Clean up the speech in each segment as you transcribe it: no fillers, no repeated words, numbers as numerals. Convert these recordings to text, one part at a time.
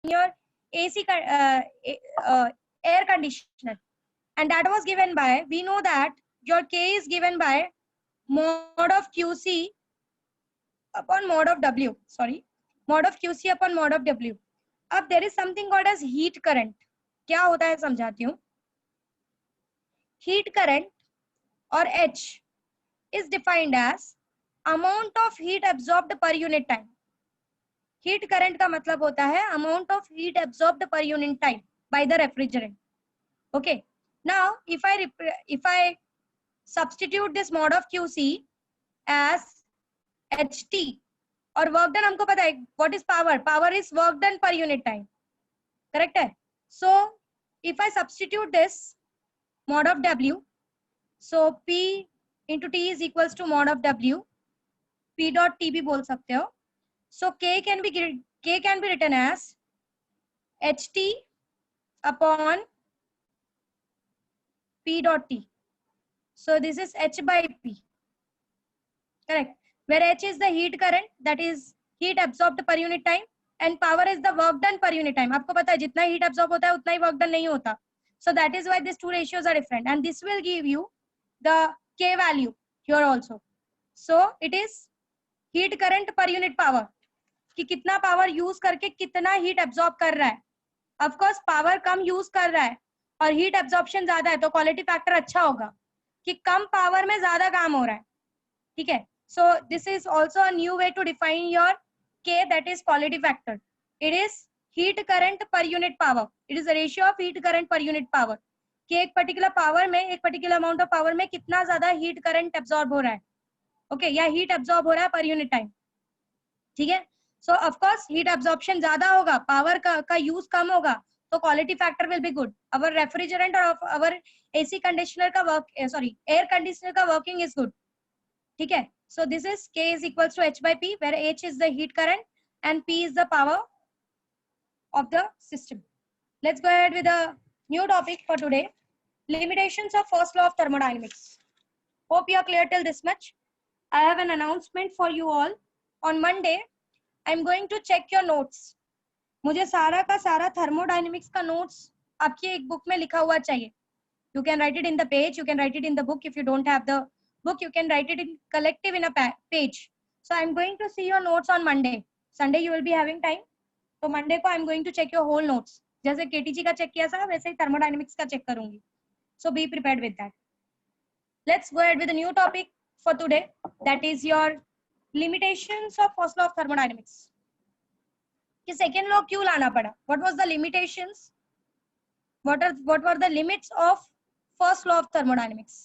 your AC air conditioner, and that was given by, we know that your K is given by mod of QC upon mod of W, sorry, mod of QC upon mod of W. अब there is something called as heat current. क्या होता है समझाती हूँ. Heat current or H is defined as amount of heat absorbed per unit time. Heat current का मतलब होता है amount of heat absorbed per unit time by the refrigerant. Okay. Now, if I substitute this mod of QC as HT, और work done हमको पता है what is power. Power is work done per unit time. Correct है? So, if I substitute this mod of W, so P into T is equals to mod of W. P dot T भी बोल सकते हो. So K can be written as HT upon P dot T. So this is H by P. Correct. Where H is the heat current, that is heat absorbed per unit time, and power is the work done per unit time. आपको पता है जितना heat absorb होता है उतना ही work done नहीं होता. So that is why these two ratios are different, and this will give you the K value here also. So it is heat current per unit power. कि कितना power use करके कितना heat absorb कर रहा है. Of course power come use कर रहा है और हीट एब्जॉर्प्शन ज्यादा है तो क्वालिटी फैक्टर अच्छा होगा कि कम पावर में ज्यादा काम हो रहा है. ठीक है. So this is also a new way to define your K, that is quality factor. It is heat current per unit power. It is the ratio of heat current per unit power कि एक particular power में, एक particular amount of power में कितना ज्यादा heat current absorb हो रहा है. ओके, या हीट एब्जॉर्ब हो रहा है पर यूनिट टाइम. ठीक है. So of course heat absorption ज्यादा होगा, पावर का यूज कम होगा, तो quality factor will be good. Our refrigerant और अवर एसी कंडीशनर का वर्क, सॉरी एयर कंडीशनर का वर्किंग इज गुड. ठीक है. So this is K is equals to H by P, where H is the heat current and P is the power of the system. Let's go ahead with a new topic for today. Limitations of first law of thermodynamics. Hope you are clear till this much. I have an announcement for you all. On Monday I am going to check your notes. मुझे सारा का सारा thermodynamics का notes आपकी एक book में लिखा हुआ चाहिए. You can write it in the page, you can write it in the book. If you don't have the book, you can write it in collective in a page. So I am going to see your notes on Monday. Sunday you will be having time. तो Monday को I am going to check your whole notes. जैसे KTG का check किया था वैसे ही thermodynamics का check करूंगी. So be prepared with that. Let's go ahead with a new topic for today. That is your limitations of first law of thermodynamics. कि second law क्यों लाना पड़ा? What was the limitations? What were the limits of first law of thermodynamics?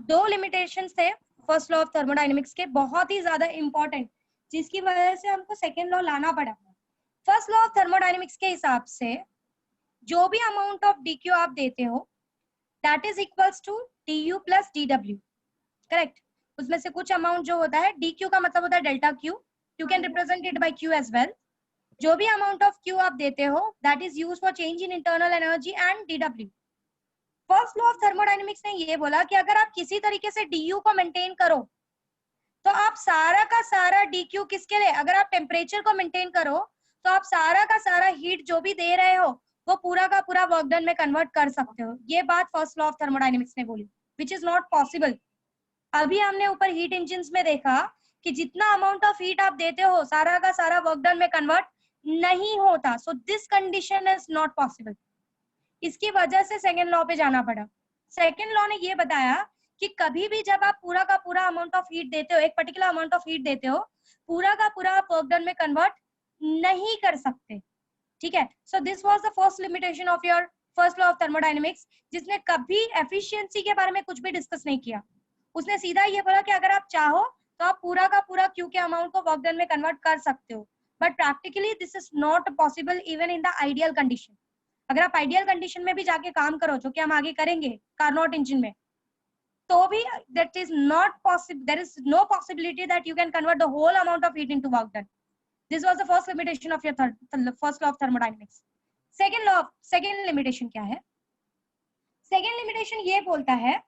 दो limitations थे first law of thermodynamics के, बहुत ही ज्यादा important, जिसकी वजह से हमको second law लाना पड़ा. First law of thermodynamics के हिसाब से जो भी amount of dq आप देते हो, that is equals to du plus dw. Correct. उसमें से कुछ अमाउंट जो होता है, dq का मतलब होता है delta q. You can represent it by q as well. जो भी अमाउंट ऑफ q आप देते हो, that is used for change in internal energy and dw. First law of thermodynamics ने ये बोला कि अगर आप किसी तरीके से du को मेंटेन करो तो आप सारा का सारा dq किसके लिए, अगर आप टेम्परेचर को मेंटेन करो तो आप सारा का सारा हीट जो भी दे रहे हो वो पूरा का पूरा वर्क डन में कन्वर्ट कर सकते हो. ये बात फर्स्ट लॉ ऑफ थर्मोडायनेमिक्स ने बोली, विच इज नॉट पॉसिबल. अभी हमने ऊपर हीट इंजिन्स में देखा कि जितना अमाउंट ऑफ हीट आप देते हो सारा का सारा वर्क डन में कन्वर्ट नहीं होता. So this condition is not possible. इसकी वजह से सेकेंड लॉ पे जाना पड़ा. सेकेंड लॉ ने ये बताया कि कभी भी जब आप पूरा का पूरा अमाउंट ऑफ हीट देते हो, एक पर्टिकुलर अमाउंट ऑफ हीट देते हो, पूरा का पूरा आप वर्क डन में कन्वर्ट नहीं कर सकते. ठीक है. So this was the first limitation of your first law of thermodynamics, जिसने कभी एफिशिएंसी के बारे में कुछ भी डिस्कस नहीं किया. उसने सीधा ये बोला कि अगर आप चाहो तो आप पूरा का पूरा क्यू के अमाउंट को वर्क डन में कन्वर्ट कर सकते हो, but practically this is not possible even in the ideal condition. अगर आप आइडियल कंडीशन में भी जाके काम करो, जो कि हम आगे करेंगे कार्नोट इंजन में, तो भी that is not possible. There is no possibility that you can convert the whole amount of heat into work done. This was the first limitation of your first law of thermodynamics. Second limitation क्या है? Second limitation ये बोलता है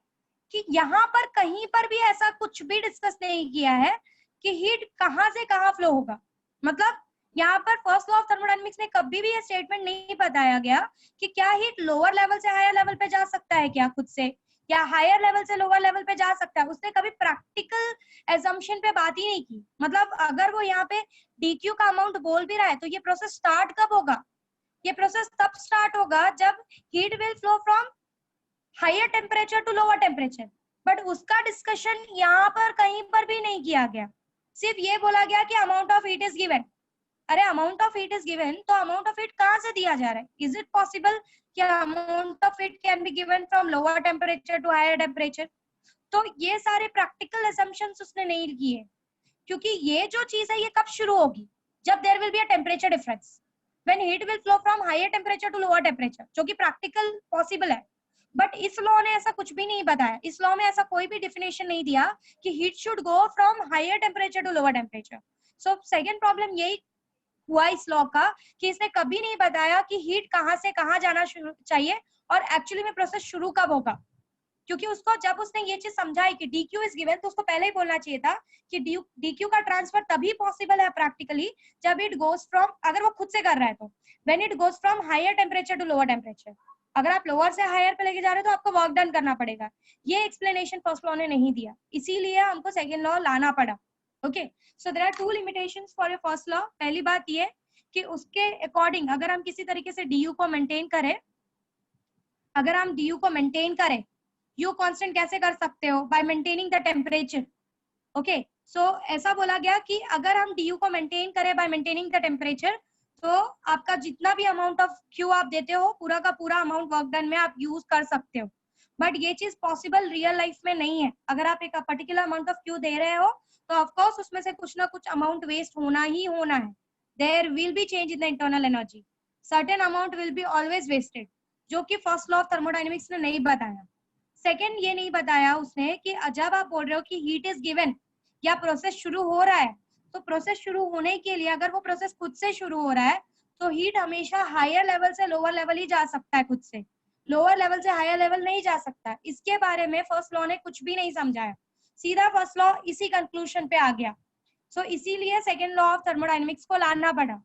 कि यहाँ पर कहीं पर भी ऐसा कुछ भी डिस्कस नहीं किया है कि हीट कहाँ से कहाँ फ्लो होगा। मतलब यहाँ पर फर्स्ट लॉ ऑफ थर्मोडायनेमिक्स में कभी भी ये स्टेटमेंट नहीं बताया गया कि क्या हीट लोअर लेवल से हायर लेवल पे जा सकता है क्या खुद से, या हायर लेवल से लोअर लेवल पे जा सकता है। उसने कभी प्रैक्टिकल एजम्पशन पे बात ही नहीं की। मतलब अगर वो यहाँ पे डीक्यू का अमाउंट बोल भी रहा है तो ये प्रोसेस स्टार्ट कब होगा? ये प्रोसेस तब स्टार्ट होगा जब heat will flow from higher temperature to lower temperature. But उसका डिस्कशन यहाँ पर कहीं पर भी नहीं किया गया। सिर्फ ये बोला गया कि amount of heat is given. अरे amount of heat is given तो अमाउंट ऑफ हीट कहाँ से दिया जा रहा है? इज इट पॉसिबल कि amount of heat can be given from lower temperature to higher temperature? तो ये सारे प्रैक्टिकल असम्पशंस उसने नहीं किए, क्योंकि ये जो चीज है ये कब शुरू होगी? जब there will be a temperature difference, when heat will flow from higher temperature to lower temperature, जो कि प्रैक्टिकल पॉसिबल है। बट इस लॉ ने ऐसा कुछ भी नहीं बताया। इस लॉ में ऐसा कोई भी डिफिनेशन नहीं दिया कि heat should go from higher temperature to lower temperature. So second problem यही हुआ इस लॉ का कि इसने कभी नहीं बताया कि हीट कहाँ से कहाँ जाना चाहिए और एक्चुअली में प्रोसेस शुरू कब होगा। क्योंकि उसको जब उसने ये चीज समझाई कि डीक्यू इज गिवन तो उसको पहले ही बोलना चाहिए था कि डीक्यू का ट्रांसफर तभी पॉसिबल है प्रैक्टिकली जब इट गोज फ्रॉम, अगर वो खुद से कर रहा है तो when it goes from higher temperature to lower temperature. अगर आप लोअर से हायर पे लेके जा रहे हो तो आपको वर्क डन करना पड़ेगा। ये एक्सप्लेनेशन फर्स्ट लॉ ने नहीं दिया, इसीलिए हमको सेकेंड लॉ लाना पड़ा। Okay, so there are two limitations for your first law. पहली बात ये कि उसके अकॉर्डिंग अगर हम किसी तरीके से डीयू को मेंटेन करें, अगर हम डीयू को मेंटेन करें, यू कांस्टेंट कैसे कर सकते हो? By maintaining the temperature. Okay, so ऐसा बोला गया कि अगर हम डीयू को मेंटेन करें बाय मेंटेनिंग द टेम्परेचर तो आपका जितना भी अमाउंट ऑफ क्यू आप देते हो पूरा का पूरा अमाउंट वर्क डन में आप यूज कर सकते हो। बट ये चीज पॉसिबल रियल लाइफ में नहीं है। अगर आप एक पर्टिकुलर अमाउंट ऑफ क्यू दे रहे हो तो ऑफकोर्स उसमें से कुछ ना कुछ अमाउंट वेस्ट होना ही होना है। There will be change in the internal energy, certain amount will be always wasted, जो कि फर्स्ट लॉ ऑफ थर्मोडायनेमिक्स ने नहीं बताया। सेकेंड ये नहीं बताया उसने कि जब आप बोल रहे हो कि हीट इज गिवन या प्रोसेस शुरू हो रहा है, तो प्रोसेस शुरू होने के लिए अगर वो प्रोसेस खुद से शुरू हो रहा है तो हीट हमेशा हायर लेवल से लोअर लेवल ही जा सकता है, खुद से लोअर लेवल से हायर लेवल नहीं जा सकता। इसके बारे में फर्स्ट लॉ ने कुछ भी नहीं समझाया, सीधा फर्स्ट लॉ इसी कंक्लूजन पे आ गया। सो इसीलिए सेकेंड लॉ ऑफ थर्मोडायनेमिक्स को लाना पड़ा।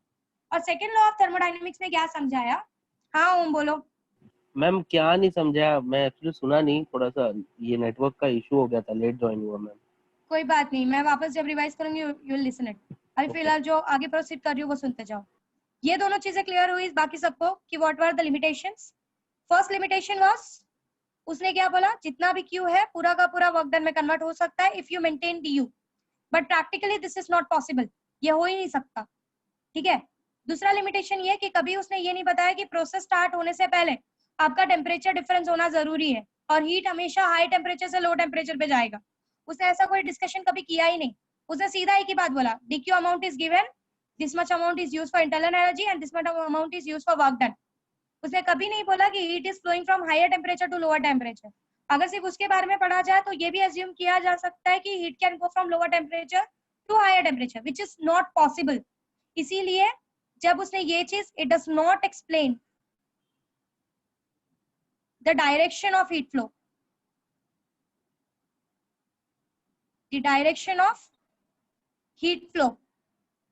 और सेकेंड लॉ ऑफ थर्मोडायनेमिक्स ने क्या समझाया? हाँ ओम बोलो। मैम क्या नहीं समझा, मैं एक्चुअली सुना नहीं, थोड़ा सा ये नेटवर्क का इशू हो गया था, लेट ज्वाइन हुआ मैम। कोई बात नहीं, मैं वापस जब रिवाइज करूंगी यू विल लिसन इट। अभी फिलहाल जो आगे प्रोसीड कर रही हूँ वो सुनते जाओ। ये दोनों चीजें क्लियर हुई बाकी सबको कि what were the limitations. First limitation was, उसने क्या बोला, जितना भी क्यू है पूरा का पूरा वर्क डन में कन्वर्ट हो सकता है if you maintain DU, but practically this is not possible, ये हो ही नहीं सकता। ठीक है। दूसरा लिमिटेशन ये कि कभी उसने ये नहीं बताया कि प्रोसेस स्टार्ट होने से पहले आपका टेम्परेचर डिफरेंस होना जरूरी है और हीट हमेशा हाई टेम्परेचर से लो टेम्परेचर पे जाएगा। उसने ऐसा कोई डिस्कशन कभी किया ही नहीं। उसने सीधा एक ही बात बोला, dQ amount is given, this much amount is used for internal energy and this much amount is used for work done. उसने कभी नहीं बोला कि heat is flowing from higher temperature to lower temperature. अगर सिर्फ उसके बारे में पढ़ा जाए तो ये भी अज्यूम किया जा सकता है कि heat can go from lower temperature to higher temperature, which is not possible. इसीलिए जब उसने ये चीज, it does not explain the direction of heat flow, the direction of heat flow,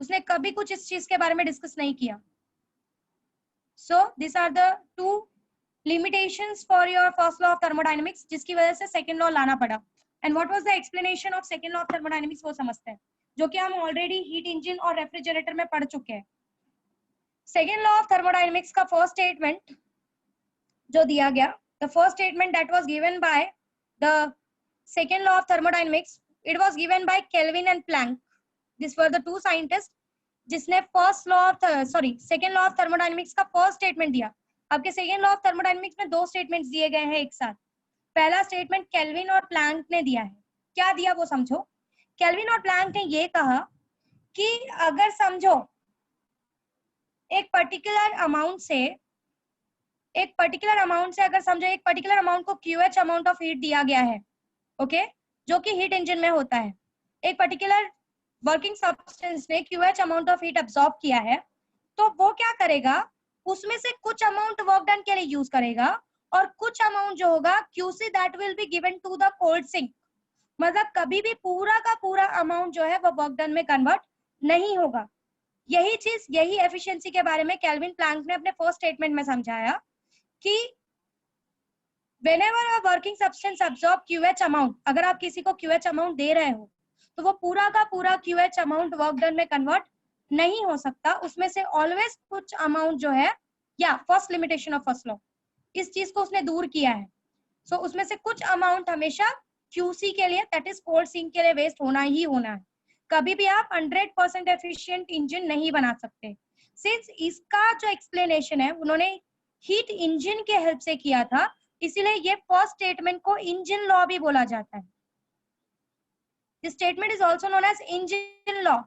उसने कभी कुछ इस चीज के बारे में डिस्कस नहीं किया। So this are the two limitations for your first law of thermodynamics, जिसकी वजह से सेकेंड लॉ लाना पड़ा। And what was the explanation of second law of thermodynamics वो समझते हैं, जो कि हम ऑलरेडी हीट इंजन और रेफ्रिजरेटर में पढ़ चुके हैं। सेकेंड लॉ ऑफ थर्मोडायनेमिक्स का फर्स्ट स्टेटमेंट जो दिया गया, the first statement that was given by the second law of thermodynamics, it was given by Kelvin and Planck. This were the two scientist जिसने first law of second law of thermodynamics का first statement दिया। आपके second law of thermodynamics में दो statements दिए गए हैं एक साथ। पहला स्टेटमेंट केल्विन और प्लैंक ने दिया है। क्या दिया वो समझो। केल्विन और प्लैंक ने ये कहा कि अगर समझो एक पर्टिकुलर अमाउंट से अगर समझो एक पर्टिकुलर अमाउंट को QH अमाउंट ऑफ हीट दिया गया है, ओके, जो कि हीट इंजन में होता है। एक पर्टिकुलर वर्किंग सब्सटेंस ने QH amount of heat absorb किया है, तो वो क्या करेगा, उसमें से कुछ अमाउंट वर्क डन के लिए यूज करेगा और कुछ अमाउंट जो होगा QC that will be given to the cold sink. मतलब कभी भी पूरा का पूरा अमाउंट जो है वो वर्क डन में कन्वर्ट नहीं होगा। यही चीज, यही एफिशिएंसी के बारे में केल्विन प्लैंक ने अपने फर्स्ट स्टेटमेंट में समझाया कि whenever a working substance absorb QH amount, अगर आप किसी को QH अमाउंट दे रहे हो तो वो पूरा का पूरा QH अमाउंट वर्क डन में कन्वर्ट नहीं हो सकता, उसमें से ऑलवेज कुछ अमाउंट जो है, या first limitation of first law, इस चीज को उसने दूर किया है। सो उसमें से कुछ अमाउंट हमेशा QC के लिए, दैट इज कोल्ड सिंक के लिए वेस्ट होना ही होना है। कभी भी आप 100% एफिशिएंट इंजन नहीं बना सकते। सिंस इसका जो एक्सप्लेनेशन है उन्होंने हीट इंजन के हेल्प से किया था, इसीलिए ये फर्स्ट स्टेटमेंट को इंजन लॉ भी बोला जाता है। This statement is also known as engine law.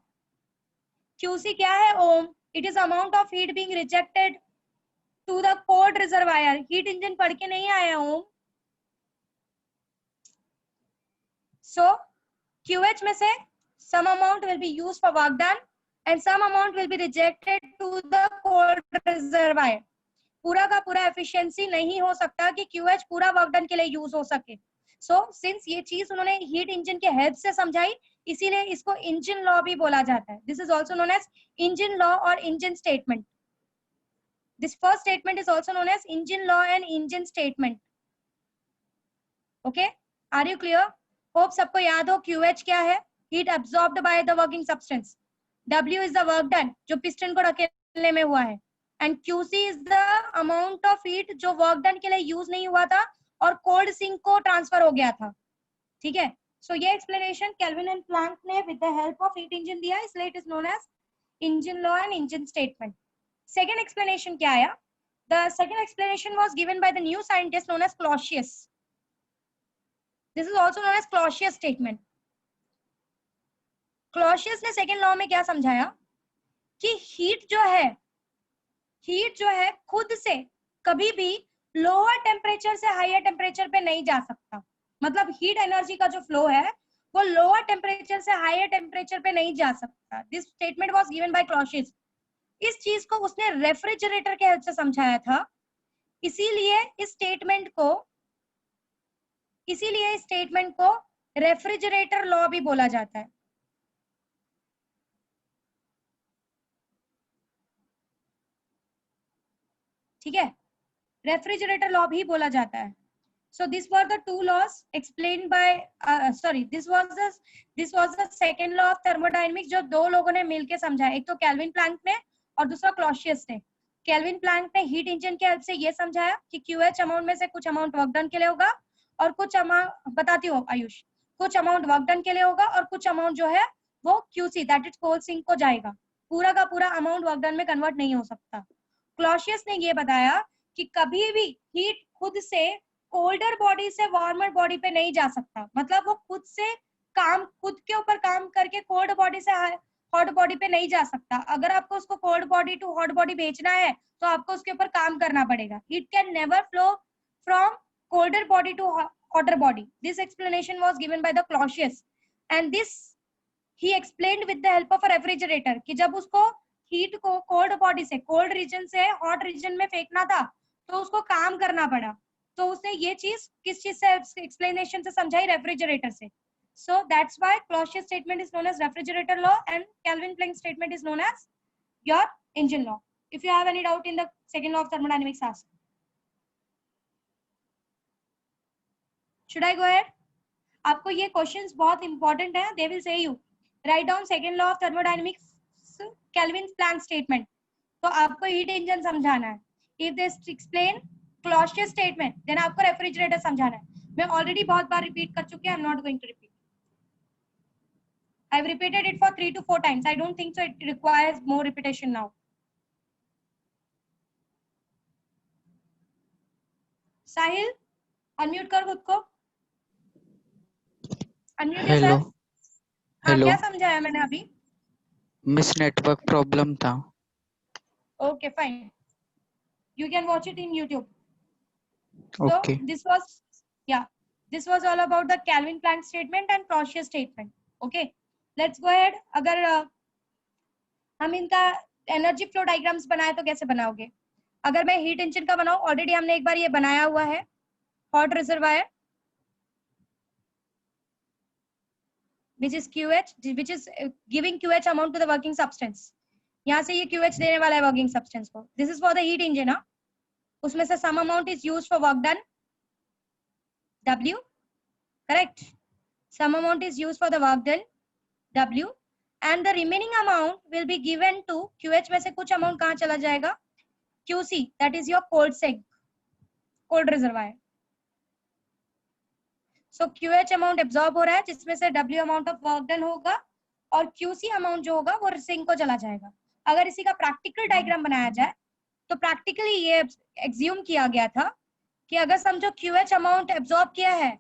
QC क्या है? ओम। It is amount of heat being rejected to the cold reservoir. Heat engine पढ़ के नहीं आया ओम। सो QH में से some amount will be used for work done and some amount will be rejected to the cold reservoir. पूरा का पूरा efficiency नहीं हो सकता कि QH पूरा वर्क डन के लिए यूज हो सके। सो सिंस ये चीज उन्होंने हीट इंजन के हेल्प से समझाई, इसीलिए इसको इंजन लॉ भी बोला जाता है। This is also known as engine law और engine statement. This first statement is also known as engine law and engine statement. Okay, are you clear? Hope सबको याद हो QH क्या है? Heat absorbed by the working substance. W is the work done जो piston को ढकेलने में हुआ है, and QC is the amount of heat जो वर्क डन के लिए यूज नहीं हुआ था और कोल्ड सिंक को ट्रांसफर हो गया था। ठीक है, सो ये एक्सप्लेनेशन केल्विन एंड प्लैंक ने with the help of heat engine दिया, इसलिए it is known as engine law and engine statement. Second explanation क्या आया? The second explanation was given by the new scientist known as Clausius. This is also known as Clausius statement. Clausius ने second law में क्या समझाया कि heat जो है खुद से कभी भी लोअर टेम्परेचर से हायर टेम्परेचर पे नहीं जा सकता। मतलब हीट एनर्जी का जो फ्लो है वो लोअर टेम्परेचर से हायर टेम्परेचर पे नहीं जा सकता। This statement was given bye Clausius. इस चीज को उसने रेफ्रिजरेटर के हेल्प से समझाया था, इसीलिए इस स्टेटमेंट को रेफ्रिजरेटर लॉ भी बोला जाता है। ठीक है, रेफ्रिजरेटर लॉ भी बोला जाता है। So these were the two laws explained by this was the second law of thermodynamics जो दो लोगों ने मिलके समझा, एक तो केल्विन प्लैंक ने और दूसरा क्लॉसियस ने। केल्विन प्लैंक ने हीट इंजन के हेल्प से ये समझाया कि QH अमाउंट में से कुछ अमाउंट वर्क डन के लिए होगा और कुछ अमाउंट, बताती हूँ आयुष, कुछ अमाउंट वर्क डन के लिए होगा और कुछ अमाउंट जो है वो QC that is cold sink को जाएगा। पूरा का पूरा अमाउंट वर्क डन में कन्वर्ट नहीं हो सकता। क्लॉसियस ने ये बताया कि कभी भी हीट खुद से कोल्डर बॉडी से वार्मर बॉडी पे नहीं जा सकता। मतलब वो खुद के ऊपर काम करके कोल्ड बॉडी से हॉट बॉडी पे नहीं जा सकता। अगर आपको उसको cold body to hot body भेजना है तो आपको उसके ऊपर काम करना पड़ेगा। It can never flow from colder body to hotter body. This explanation was given by the Clausius and this he explained with the help of a refrigerator कि जब उसको हीट को कोल्ड बॉडी से कोल्ड रीजन से hot region में फेंकना था तो उसको काम करना पड़ा। तो उसने ये चीज किस चीज से एक्सप्लेनेशन से समझाई? रेफ्रिजरेटर से। So that's why Clausius statement is known as refrigerator law and Kelvin Planck statement is known as your engine law. If you have any doubt in the second law of thermodynamics ask. Should I go ahead? आपको ये questions बहुत important है। They will say you write down second law of thermodynamics Kelvin Planck statement. तो आपको heat engine समझाना है। If they explain Clausius statement then आपको refrigerator समझाना है। मैं ऑलरेडी बहुत बार रिपीट कर चुकी हूं, I am not going to repeat. I have repeated it for 3 to 4 times. I don't think so it requires more repetition now. Sahil unmute कर खुद को। Unmute hello yourself. हाँ, हेलो क्या समझाया मैंने अभी? मिस नेटवर्क प्रॉब्लम था। Okay, fine. You can watch it in YouTube. Okay So this was all about the Kelvin Planck statement and Clausius statement. Okay, let's go ahead. अगर हम इनका energy flow diagrams बनाए तो कैसे बनाओगे? अगर मैं हीट इंजन का बनाऊं, ऑलरेडी हमने एक बार ये बनाया हुआ है, hot reservoir which is QH, which is giving QH amount to the working substance. यहाँ से ये QH देने वाला है working substance को. This is for the heat engine, हाँ. उसमें से some amount is used for work done, W, correct? Some amount is used for the work done, W, and the remaining amount will be given to QH में से कुछ amount कहाँ चला जाएगा? QC, that is your cold sink, cold reservoir. So QH amount absorb हो रहा है, जिसमें से W amount of work done होगा और QC अमाउंट जो होगा वो सिंक को चला जाएगा. अगर इसी का प्रैक्टिकल डायग्राम बनाया जाए तो प्रैक्टिकली ये एग्ज्यूम किया गया था कि अगर समझो QH अमाउंट एब्जॉर्ब किया है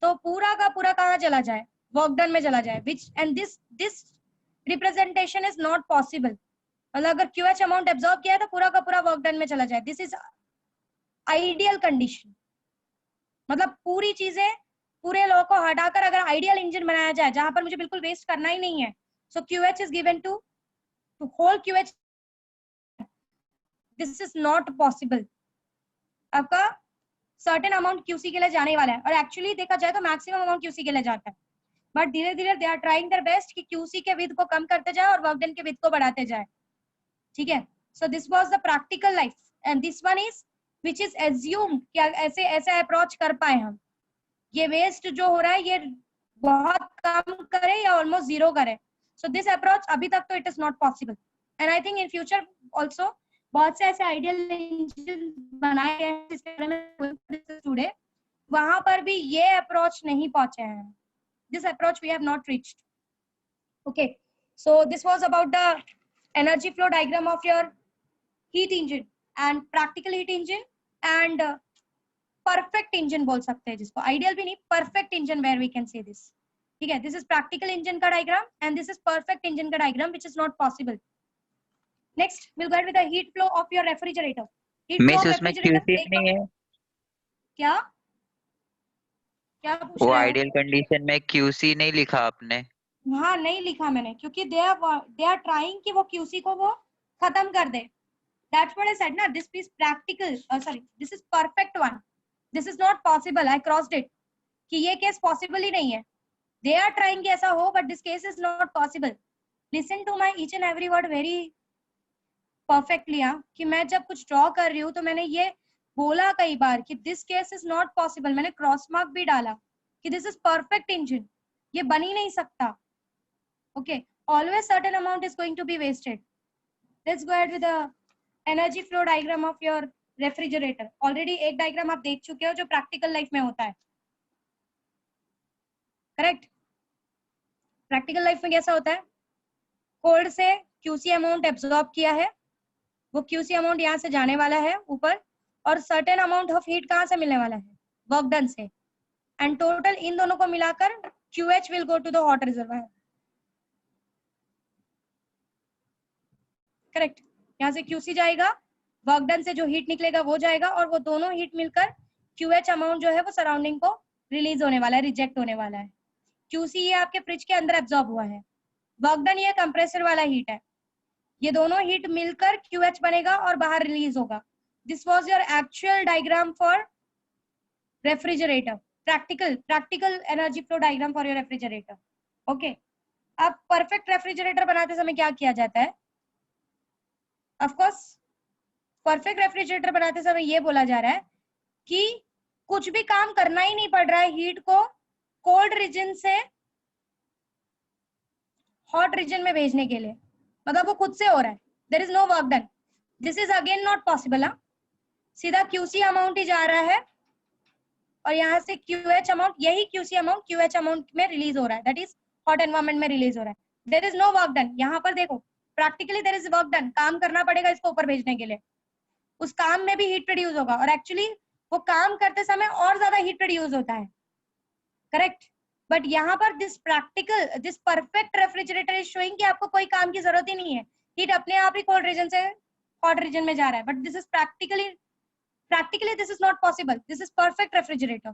तो पूरा का पूरा कहाँ चला जाए? वर्क डन में चला जाए. Which and this representation is not possible. मतलब अगर QH अमाउंट एब्जॉर्ब किया है तो पूरा का पूरा वर्क डन में चला जाए. This is ideal condition. मतलब पूरी चीजें, पूरे लॉ को हटाकर अगर आइडियल इंजन बनाया जाए जहां पर मुझे बिल्कुल वेस्ट करना ही नहीं है, सो QH is given to whole QH. This is not possible. आपका सर्टेन अमाउंट QC के लिए जाने वाला है और एक्चुअली देखा जाए तो मैक्सिमम अमाउंट QC के लिए जाता है, बट धीरे धीरे they are trying their best कि QC के विद को कम करते जाए और वर्क डन के विद को बढ़ाते जाए. ठीक है. So this was the practical life and this one is which is assumed कि ऐसे ऐसे अप्रोच कर पाए हम. ये वेस्ट जो हो रहा है ये बहुत कम करे या ऑलमोस्ट जीरो करे. सो दिस अप्रोच अभी तक तो it is not possible and I think in future also बहुत से ऐसे आइडियल इंजन बनाए गए हैं जिसके बारे में टुडे वहां पर भी ये अप्रोच नहीं पहुंचे हैं. This approach we have not reached. Okay, so this was about the energy flow diagram of your heat engine and practical heat engine and perfect engine बोल सकते हैं जिसको. आइडियल भी नहीं, perfect engine where we can say this. ठीक है. This is practical engine का diagram and this is perfect engine का diagram which is not possible. Next will go with the heat flow of your refrigerator. Heat flow of उसमें refrigerator QC नहीं है. क्या क्या पूछ वो रहे हो? आइडियल कंडीशन में QC नहीं लिखा आपने. हाँ नहीं लिखा मैंने, क्योंकि दे आर ट्राइंग कि वो QC को वो खत्म कर दे. That's what I said ना. This is practical. Sorry, this is perfect one. This is not possible. I crossed it. कि ये केस पॉसिबल ही नहीं है. They are trying कि ऐसा हो, but this case is not possible. Listen to my each and every word very perfectly. हाँ, कि मैं जब कुछ ड्रॉ कर रही हूँ तो मैंने ये बोला कई बार कि this case is not possible. मैंने क्रॉस मार्क भी डाला कि this is perfect engine. ये बन ही नहीं सकता. Okay. Always certain amount is going to be wasted. Let's go ahead with the energy flow diagram of your refrigerator. Already एक diagram आप देख चुके हो जो प्रैक्टिकल लाइफ में होता है. करेक्ट. प्रैक्टिकल लाइफ में कैसा होता है? कोल्ड से QC अमाउंट एब्जॉर्ब किया है, वो QC अमाउंट यहाँ से जाने वाला है ऊपर और सर्टेन अमाउंट ऑफ हीट कहाँ से मिलने वाला है? वर्क डन से. एंड टोटल इन दोनों को मिलाकर QH will go to the hot reservoir. Correct. यहाँ से QC जाएगा, वर्क डन से जो हीट निकलेगा वो जाएगा और वो दोनों हीट मिलकर QH अमाउंट जो है वो सराउंडिंग को रिलीज होने वाला है, रिजेक्ट होने वाला है. QC ये आपके फ्रिज के अंदर एब्जॉर्ब हुआ है. वर्क डन ये कंप्रेसर वाला हीट है. ये दोनों हीट मिलकर QH बनेगा और बाहर रिलीज होगा. This was your actual diagram for refrigerator. Practical energy flow diagram for your refrigerator. Okay. अब परफेक्ट रेफ्रिजरेटर बनाते समय क्या किया जाता है? ऑफ कोर्स परफेक्ट रेफ्रिजरेटर बनाते समय ये बोला जा रहा है कि कुछ भी काम करना ही नहीं पड़ रहा है हीट को कोल्ड रीजन से हॉट रीजन में भेजने के लिए. मतलब वो खुद से हो रहा है. There is no work done. This is again not possible. सीधा QC अमाउंट ही जा रहा है और यहाँ से QH अमाउंट, यही QC अमाउंट QH अमाउंट में रिलीज हो रहा है, दैट इज हॉट एनवायरमेंट में रिलीज हो रहा है. There is no work done. यहाँ पर देखो practically there is work done. काम करना पड़ेगा इसको ऊपर भेजने के लिए. उस काम में भी हीट प्रोड्यूस होगा और एक्चुअली वो काम करते समय और ज्यादा हीट प्रोड्यूस होता है. करेक्ट. बट यहाँ पर this perfect refrigerator is showing कि आपको कोई काम की जरूरत ही नहीं है. हीट अपने आप ही कोल्ड रीजन से हॉट रीजन में जा रहा है. But this is practically this is not possible. This is perfect refrigerator.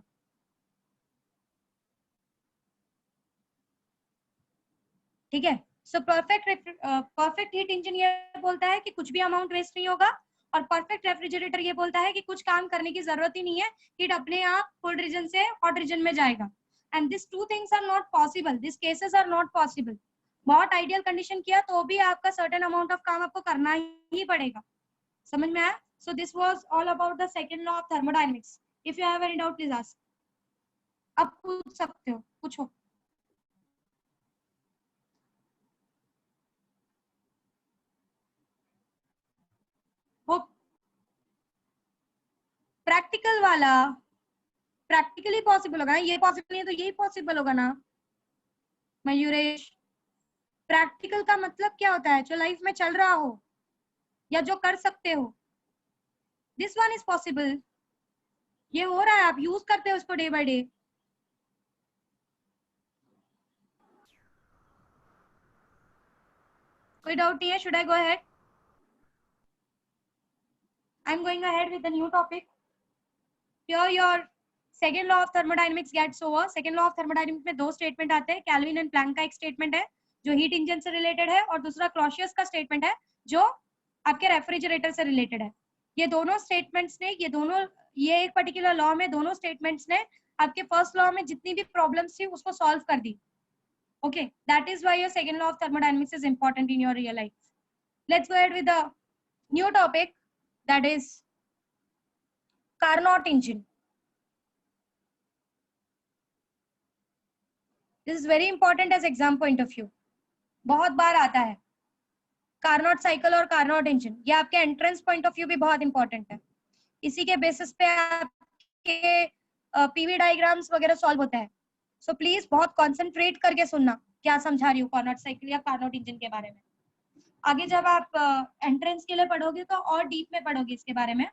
ठीक है. सो परफेक्ट हीट इंजन ये बोलता है कि कुछ भी अमाउंट वेस्ट नहीं होगा और परफेक्ट रेफ्रिजरेटर ये बोलता है कि कुछ काम करने की जरूरत ही नहीं है, हीट अपने आप कोल्ड रीजन से हॉट रीजन में जाएगा। And this two things are not possible, this cases are not possible. बहुत आइडियल कंडीशन किया तो भी आपका सर्टेन अमाउंट ऑफ काम आपको करना ही पड़ेगा। समझ में आया? सो this was all about the second law of thermodynamics. If you have any doubt please ask. अब पूछ सकते हो, पूछो। वो प्रैक्टिकल वाला प्रैक्टिकली पॉसिबल होगा ना, ये पॉसिबल नहीं है तो यही पॉसिबल होगा ना मयूरेश। प्रैक्टिकल का मतलब क्या होता है? जो लाइफ में चल रहा हो या जो कर सकते हो। दिस वन इज पॉसिबल, ये हो रहा है, आप यूज करते हो उसको डे बाय डे। कोई डाउट नहीं है? Should I go ahead? I am going ahead with the new topic. Here your second law of thermodynamics gets over. Second law of thermodynamics में दो स्टेटमेंट आते हैं, कैल्विन एंड प्लैंक का एक statement है जो हीट इंजन से related है, और दूसरा क्लॉसियस का स्टेटमेंट है जो आपके रेफ्रिजरेटर से रिलेटेड है। ये दोनों स्टेटमेंट्स ने, ये एक पर्टिकुलर लॉ में दोनों स्टेटमेंट्स ने आपके फर्स्ट लॉ में जितनी भी प्रॉब्लम्स थी उसको सॉल्व कर दी। Okay, that is why your second law of thermodynamics is important in your real life. Let's go ahead with the new topic, that is Carnot engine. This is very important as exam point of view. बहुत बार आता है Carnot cycle और Carnot engine, ये आपके entrance point of view भी बहुत important है। इसी के बेसिस पे आपके पीवी डायग्राम्स वगैरह सॉल्व होता है। सो प्लीज बहुत कॉन्सेंट्रेट करके सुनना क्या समझा रही हूँ कार्नोट साइकिल या कार्नोट इंजन के बारे में। आगे जब आप एंट्रेंस के लिए पढ़ोगे तो और डीप में पढ़ोगे इसके बारे में।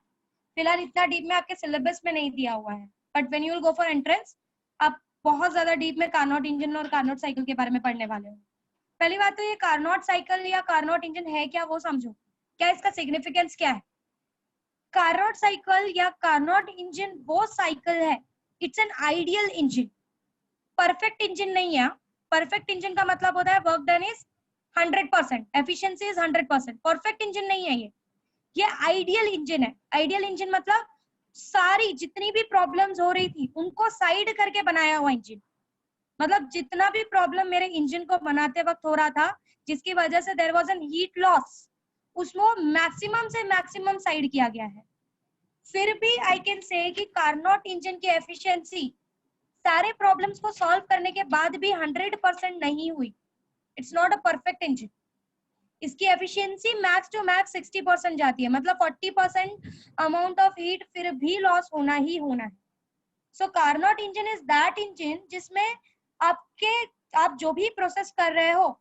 फिलहाल इतना डीप में आपके सिलेबस में नहीं दिया हुआ है, but when you will go for entrance आप बहुत ज्यादा डीप में कार्नोट इंजन और कार्नोट साइकिल के बारे में पढ़ने वाले हो। पहली बात तो ये कार्नोट साइकिल या कार्नोट इंजन है क्या वो समझो, क्या इसका सिग्निफिकेंस क्या है। कार्नोट साइकिल या कार्नोट इंजन वो साइकिल है, it's an ideal engine, perfect engine नहीं है। परफेक्ट इंजन का मतलब होता है work done is 100%, efficiency is 100%। Perfect engine नहीं है ये आइडियल इंजन है। आइडियल इंजन मतलब सारी जितनी भी प्रॉब्लम्स हो रही थी उनको साइड करके बनाया हुआ इंजन। मतलब जितना भी प्रॉब्लम मेरे इंजन को बनाते वक्त हो रहा था जिसकी वजह से there was an heat loss, उसको मैक्सिमम से मैक्सिमम साइड किया गया है। फिर भी आई कैन से कि कार्नोट इंजन की एफिशिएंसी सारे प्रॉब्लम्स को सॉल्व करने के बाद भी 100% नहीं हुई। It's not a perfect engine. इसकी एफिशिएंसी मैक्स टू मैक्स 60% जाती है, मतलब 40% अमाउंट ऑफ हीट फिर भी लॉस होना ही होना है। So Carnot engine is that engine जिसमें आप जो भी प्रोसेस कर रहे हो,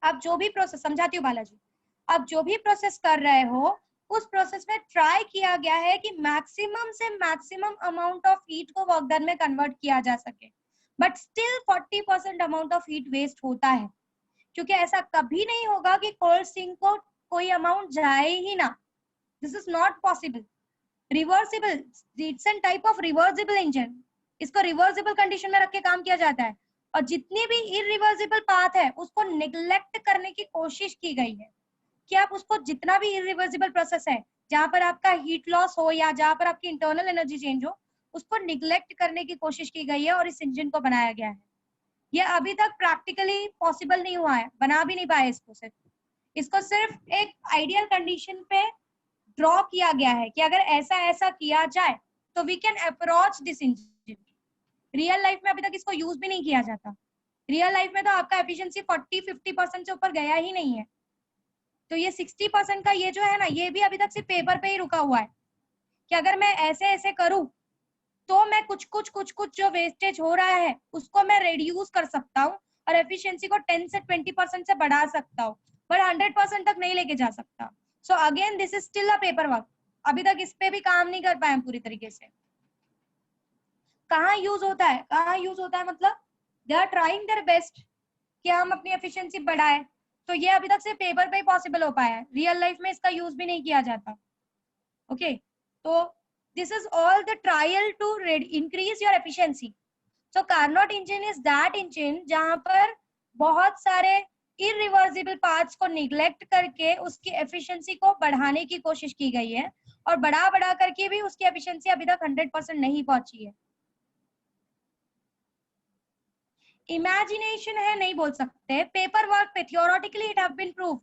आप जो भी प्रोसेस, समझाती हूँ बालाजी, आप जो भी प्रोसेस कर रहे हो उस प्रोसेस में ट्राई किया गया है कि मैक्सिमम से मैक्सिमम अमाउंट ऑफ हीट को वर्क डन में कन्वर्ट किया जा सके, but still 40% amount of heat waste होता है। क्योंकि ऐसा कभी नहीं होगा कि कोल्ड स्टीम को कोई अमाउंट जाए ही ना, this is not possible. Reversible, it's an type of reversible engine, इसको रिवर्सिबल कंडीशन में रख के काम किया जाता है, और जितनी भी इरिवर्सिबल पाथ है उसको निग्लेक्ट करने की कोशिश की गई है कि आप उसको जितना भी इरिवर्सिबल प्रोसेस है जहां पर आपका हीट लॉस हो या जहां पर आपकी इंटरनल एनर्जी चेंज हो उसको निग्लेक्ट करने की कोशिश की गई है और इस इंजन को बनाया गया है। ये अभी तक प्रैक्टिकली पॉसिबल नहीं हुआ है, बना भी नहीं पाए इसको सिर्फ एक आइडियल कंडीशन पे ड्रॉ किया गया है कि अगर ऐसा ऐसा किया जाए तो we can approach this engine. Real life में अभी तक इसको यूज भी नहीं किया जाता। रियल लाइफ में तो आपका एफिशिएंसी 40-50% से ऊपर गया ही नहीं है। तो ये 60% का ये जो है ना, ये भी अभी तक सिर्फ पेपर पे ही रुका हुआ है कि अगर मैं ऐसे ऐसे करूं तो मैं कुछ जो वेस्टेज हो रहा है उसको मैं रिड्यूस कर सकता हूँ और एफिशिएंसी को 10 से 20% से बढ़ा सकता हूँ, पर 100% तक नहीं लेके जा सकता। So again this is still a paper work, अभी तक इस पे भी काम नहीं कर पाए पूरी तरीके से। कहाँ यूज होता है, कहाँ यूज होता है मतलब they are trying their best कि हम अपनी एफिशिएंसी बढ़ाएं, तो ये अभी तक सिर्फ पेपर पे ही पॉसिबल हो पाया है, रियल लाइफ में इसका यूज भी नहीं किया जाता। ओके, तो this is all the trial to increase your efficiency. So Carnot engine is that engine जहां पर बहुत सारे इरिवर्सिबल पार्ट्स को निग्लेक्ट करके उसकी एफिशिएंसी को बढ़ाने की कोशिश की गई है, और बढ़ा करके भी उसकी एफिशिएंसी अभी तक 100% नहीं पहुंची है। इमेजिनेशन है नहीं बोल सकते, पेपर वर्क पे theoretically it have been proved,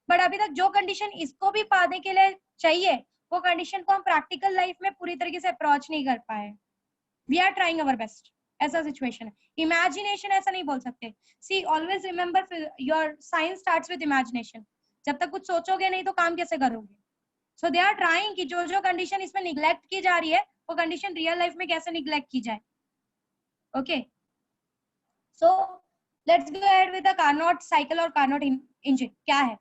but अभी तक जो कंडीशन इसको भी पाने के लिए चाहिए वो कंडीशन को हम प्रैक्टिकल लाइफ में पूरी तरीके से अप्रोच नहीं कर पाए। We are trying our best, ऐसा सिचुएशन है। इमेजिनेशन ऐसा नहीं बोल सकते। See always remember your science starts with imagination. जब तक कुछ सोचोगे नहीं तो काम कैसे करोगे? सो दे आर ट्राइंग कि जो जो कंडीशन इसमें निग्लेक्ट की जा रही है वो कंडीशन रियल लाइफ में कैसे निग्लेक्ट की जाए। Okay, so let's go ahead with the Carnot cycle और कार्नोट इंजन क्या है।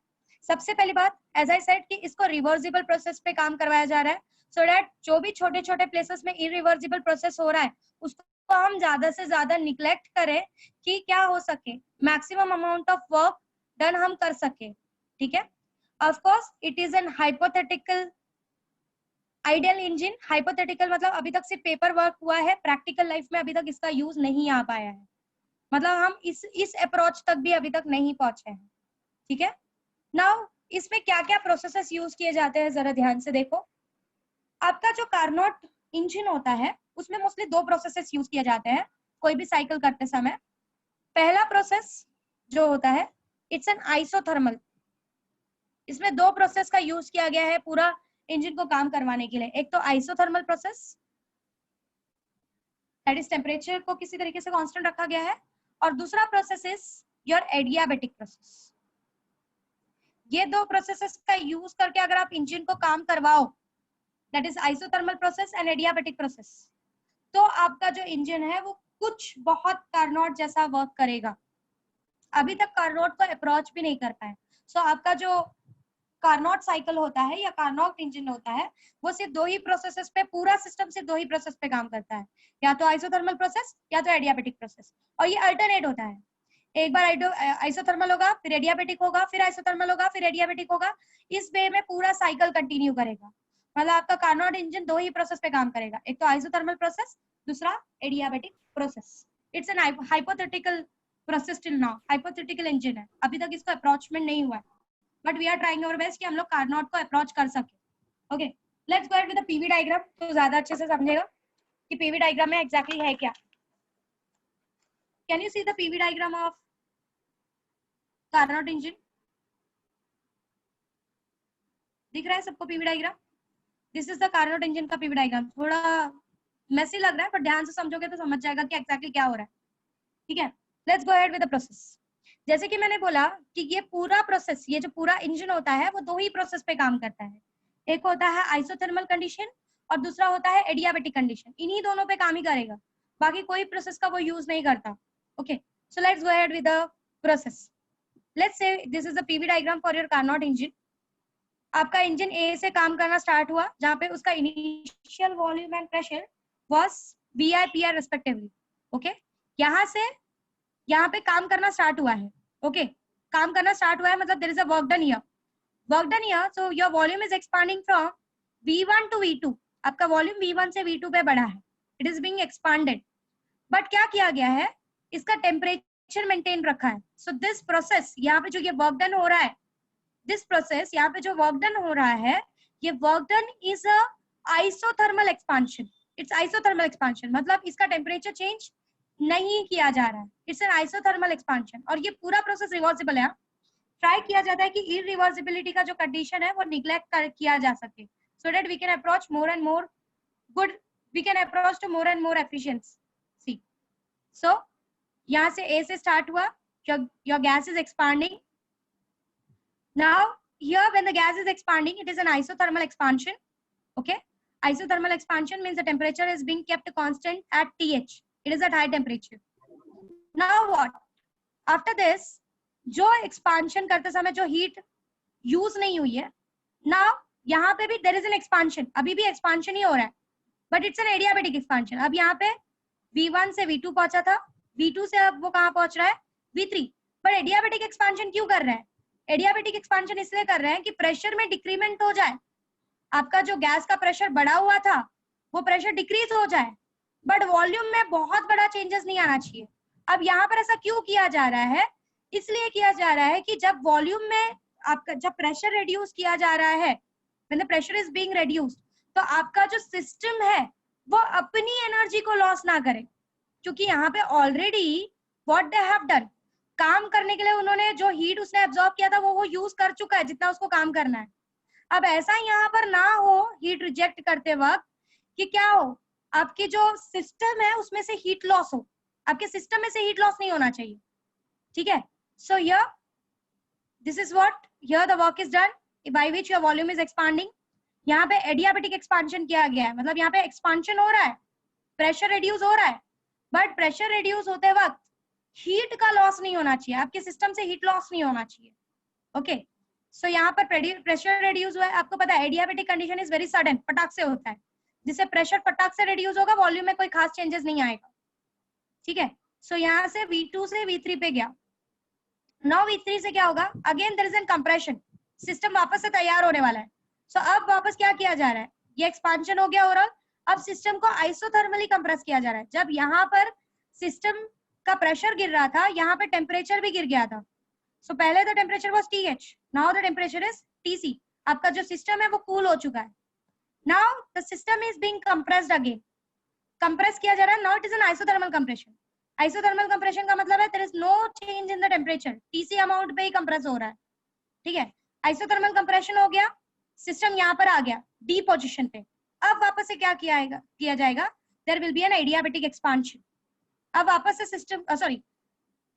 सबसे पहली बात, एज आई सेड कि इसको रिवर्सिबल प्रोसेस पे काम करवाया जा रहा है, सो दैट जो भी छोटे छोटे प्लेसेस में इरिवर्सिबल प्रोसेस हो रहा है उसको हम ज्यादा से ज्यादा निग्लेक्ट करें कि क्या हो सके, maximum amount of work done हम कर सके। ठीक है, of course it is N hypothetical ideal engine. Hypothetical मतलब अभी तक सिर्फ पेपर वर्क हुआ है, प्रैक्टिकल लाइफ में अभी तक इसका यूज नहीं आ पाया है, मतलब हम इस अप्रोच तक भी अभी तक नहीं पहुंचे हैं। ठीक है, नाउ इसमें क्या क्या प्रोसेसेस यूज किए जाते हैं जरा ध्यान से देखो। आपका जो कार्नोट इंजन होता है उसमें मोस्टली दो प्रोसेसेस यूज किए जाते हैं कोई भी साइकिल करते समय। पहला प्रोसेस जो होता है इट्स एन आइसोथर्मल। इसमें दो प्रोसेस का यूज किया गया है पूरा इंजन को काम करवाने के लिए। एक तो isothermal process, that is temperature को किसी तरीके से कांस्टेंट रखा गया है, और दूसरा process is your adiabatic process. ये दो प्रोसेसेस का यूज करके अगर आप इंजन को काम करवाओ, that is isothermal process and adiabatic process, तो आपका जो इंजन है वो कुछ बहुत कार्नोट जैसा वर्क करेगा। अभी तक कार्नोट को अप्रोच भी नहीं कर पाए। सो आपका जो कार्नोट साइकिल होता है या कार्नोट इंजन होता है वो सिर्फ दो ही प्रोसेसेस पे, पूरा सिस्टम सिर्फ दो ही प्रोसेस पे काम करता है, या तो आइसोथर्मल प्रोसेस या तो एडियाबेटिक प्रोसेस, और ये अल्टरनेट होता है। एक बार आइसोथर्मल होगा, फिर एडियाबेटिक होगा, फिर आइसोथर्मल होगा, फिर एडियाबेटिक होगा। इस वे में पूरा साइकिल कंटिन्यू करेगा। मतलब आपका कार्नोट इंजन दो ही प्रोसेस पे काम करेगा, एक तो आइसोथर्मल प्रोसेस, दूसरा adiabatic process. It's an hypothetical process till now, hypothetical engine है, अभी तक इसको अप्रोचमेंट नहीं हुआ है, but we are trying our best कि हम लोग कार्नोट को अप्रोच कर सके। Okay, let's go with the PV diagram, तो ज्यादा अच्छे से समझेगा कि पीवी डायग्राम में एग्जैक्टली है क्या। Can you see the PV diagram of Carnot engine? दिख रहा है सबको PV diagram? This is the Carnot engine का पीवी डायग्राम। थोड़ा मेसी लग रहा है पर ध्यान से समझोगे तो समझ जाएगा कि एग्जैक्टली क्या हो रहा है। ठीक है, let's go ahead with the process. जैसे कि मैंने बोला कि ये पूरा प्रोसेस, ये जो पूरा इंजन होता है वो दो ही प्रोसेस पे काम करता है। एक होता है आइसोथर्मल कंडीशन और दूसरा होता है एडियाबेटिक कंडीशन। इन्हीं दोनों पे काम ही करेगा, बाकी कोई प्रोसेस का वो यूज नहीं करता। Okay, so let's go ahead with the process. Let's say this is the PV diagram for your Carnot engine. आपका इंजन ए से काम करना स्टार्ट हुआ, जहां पे उसका initial volume and pressure was VI PR respectively. Okay, यहाँ से यहाँ पे काम करना स्टार्ट हुआ है। ओके, काम करना स्टार्ट हुआ है मतलब there is a work done here, work done here. So your volume is expanding from V1 to V2। आपका वॉल्यूम V1 से V2 पे बढ़ा है, it is being expanded. But क्या किया गया है, इसका टेम्परेचर मेंटेन रखा है। सो दिस प्रोसेस, यहाँ पे जो ये वर्क डन हो रहा है, दिस प्रोसेस यहाँ पे जो वर्क डन हो रहा है, ये work done is a isothermal expansion. It's isothermal expansion मतलब इसका टेम्परेचर चेंज नहीं किया जा रहा है, इट्स एन आइसोथर्मल एक्सपांशन। और ये पूरा प्रोसेस रिवर्सिबल है। ट्राई किया जाता है कि इरिवर्सिबिलिटी का जो कंडीशन है वो निग्लेक्ट किया जा सके, so that we can approach more and more good, we can approach to more and more efficiency. So यहाँ से A से स्टार्ट हुआ, your gas is expanding. Now here when the gas is expanding, it is an isothermal expansion. Okay, isothermal expansion means the temperature is being kept constant at TH. It is at high temperature. Now what? After this, जो expansion करते समय जो heat use नहीं हुई है, now यहाँ पे भी there is an expansion. अभी भी expansion ही हो रहा है, but it's an adiabatic expansion. अब यहाँ पे V1 से V2 पहुंचा था, V2 से अब वो कहाँ पहुंच रहा है, V3. पर adiabatic expansion क्यों कर रहे हैं? एडियाबेटिक एक्सपांशन इसलिए कर रहे हैं कि प्रेशर में डिक्रीमेंट हो जाए। आपका जो गैस का प्रेशर बढ़ा हुआ था वो प्रेशर डिक्रीज हो जाए, बट वॉल्यूम में बहुत बड़ा चेंजेस नहीं आना चाहिए। अब यहाँ पर ऐसा क्यों किया जा रहा है इसलिए किया जा रहा है कि जब वॉल्यूम में आपका जब प्रेशर रिड्यूस किया जा रहा है, when the pressure is being reduced, तो आपका जो सिस्टम है वो अपनी एनर्जी को लॉस ना करे, क्योंकि यहाँ पे already what they have done, काम करने के लिए उन्होंने जो हीट उसने एब्जॉर्ब किया था वो यूज कर चुका है जितना उसको काम करना है। अब ऐसा यहाँ पर ना हो हीट रिजेक्ट करते वक्त कि क्या हो, आपकी जो सिस्टम है उसमें से हीट लॉस हो, आपके सिस्टम में से हीट लॉस नहीं होना चाहिए, ठीक है। So here this is what here the work is done by which your volume is expanding. यहाँ पे एडियाबेटिक एक्सपांशन किया गया है, मतलब यहाँ पे एक्सपांशन हो रहा है, प्रेशर रिड्यूस हो रहा है, बट प्रेशर रिड्यूस होते वक्त हीट का लॉस नहीं होना चाहिए, आपके सिस्टम से हीट लॉस नहीं होना चाहिए। ओके, सो यहाँ पर प्रेशर रिड्यूस हुआ है। आपको पता है adiabatic condition is very sudden, पटाख से होता है, जिससे प्रेशर पटाख से रिड्यूस होगा, वॉल्यूम में कोई खास चेंजेस नहीं आएगा, ठीक है। सो यहाँ से V2 से V3 पे गया। नाउ V3 से क्या होगा, again there is an compression, system वापस से तैयार होने वाला है। सो अब वापस क्या किया जा रहा है, ये एक्सपांशन हो गया ओवरऑल, अब सिस्टम को आइसोथर्मली कंप्रेस किया जा रहा है। जब यहाँ पर सिस्टम का प्रेशर गिर रहा था, यहाँ पे टेम्परेचर भी गिर गया था। सो पहले the temperature was TH, now the temperature is TC। आपका जो सिस्टम है वो कूल हो चुका है। Now the system is being compressed again, compress किया जा रहा है। Now it is an isothermal compression. Isothermal compression का मतलब है there is no change in the temperature, TC amount पे ही कंप्रेस हो रहा है, ठीक है। आइसोथर्मल कंप्रेशन हो गया, सिस्टम यहाँ पर आ गया D पोजीशन पे। अब वापस से क्या किया जाएगा, there will be an adiabatic expansion. अब वापस से सिस्टम सॉरी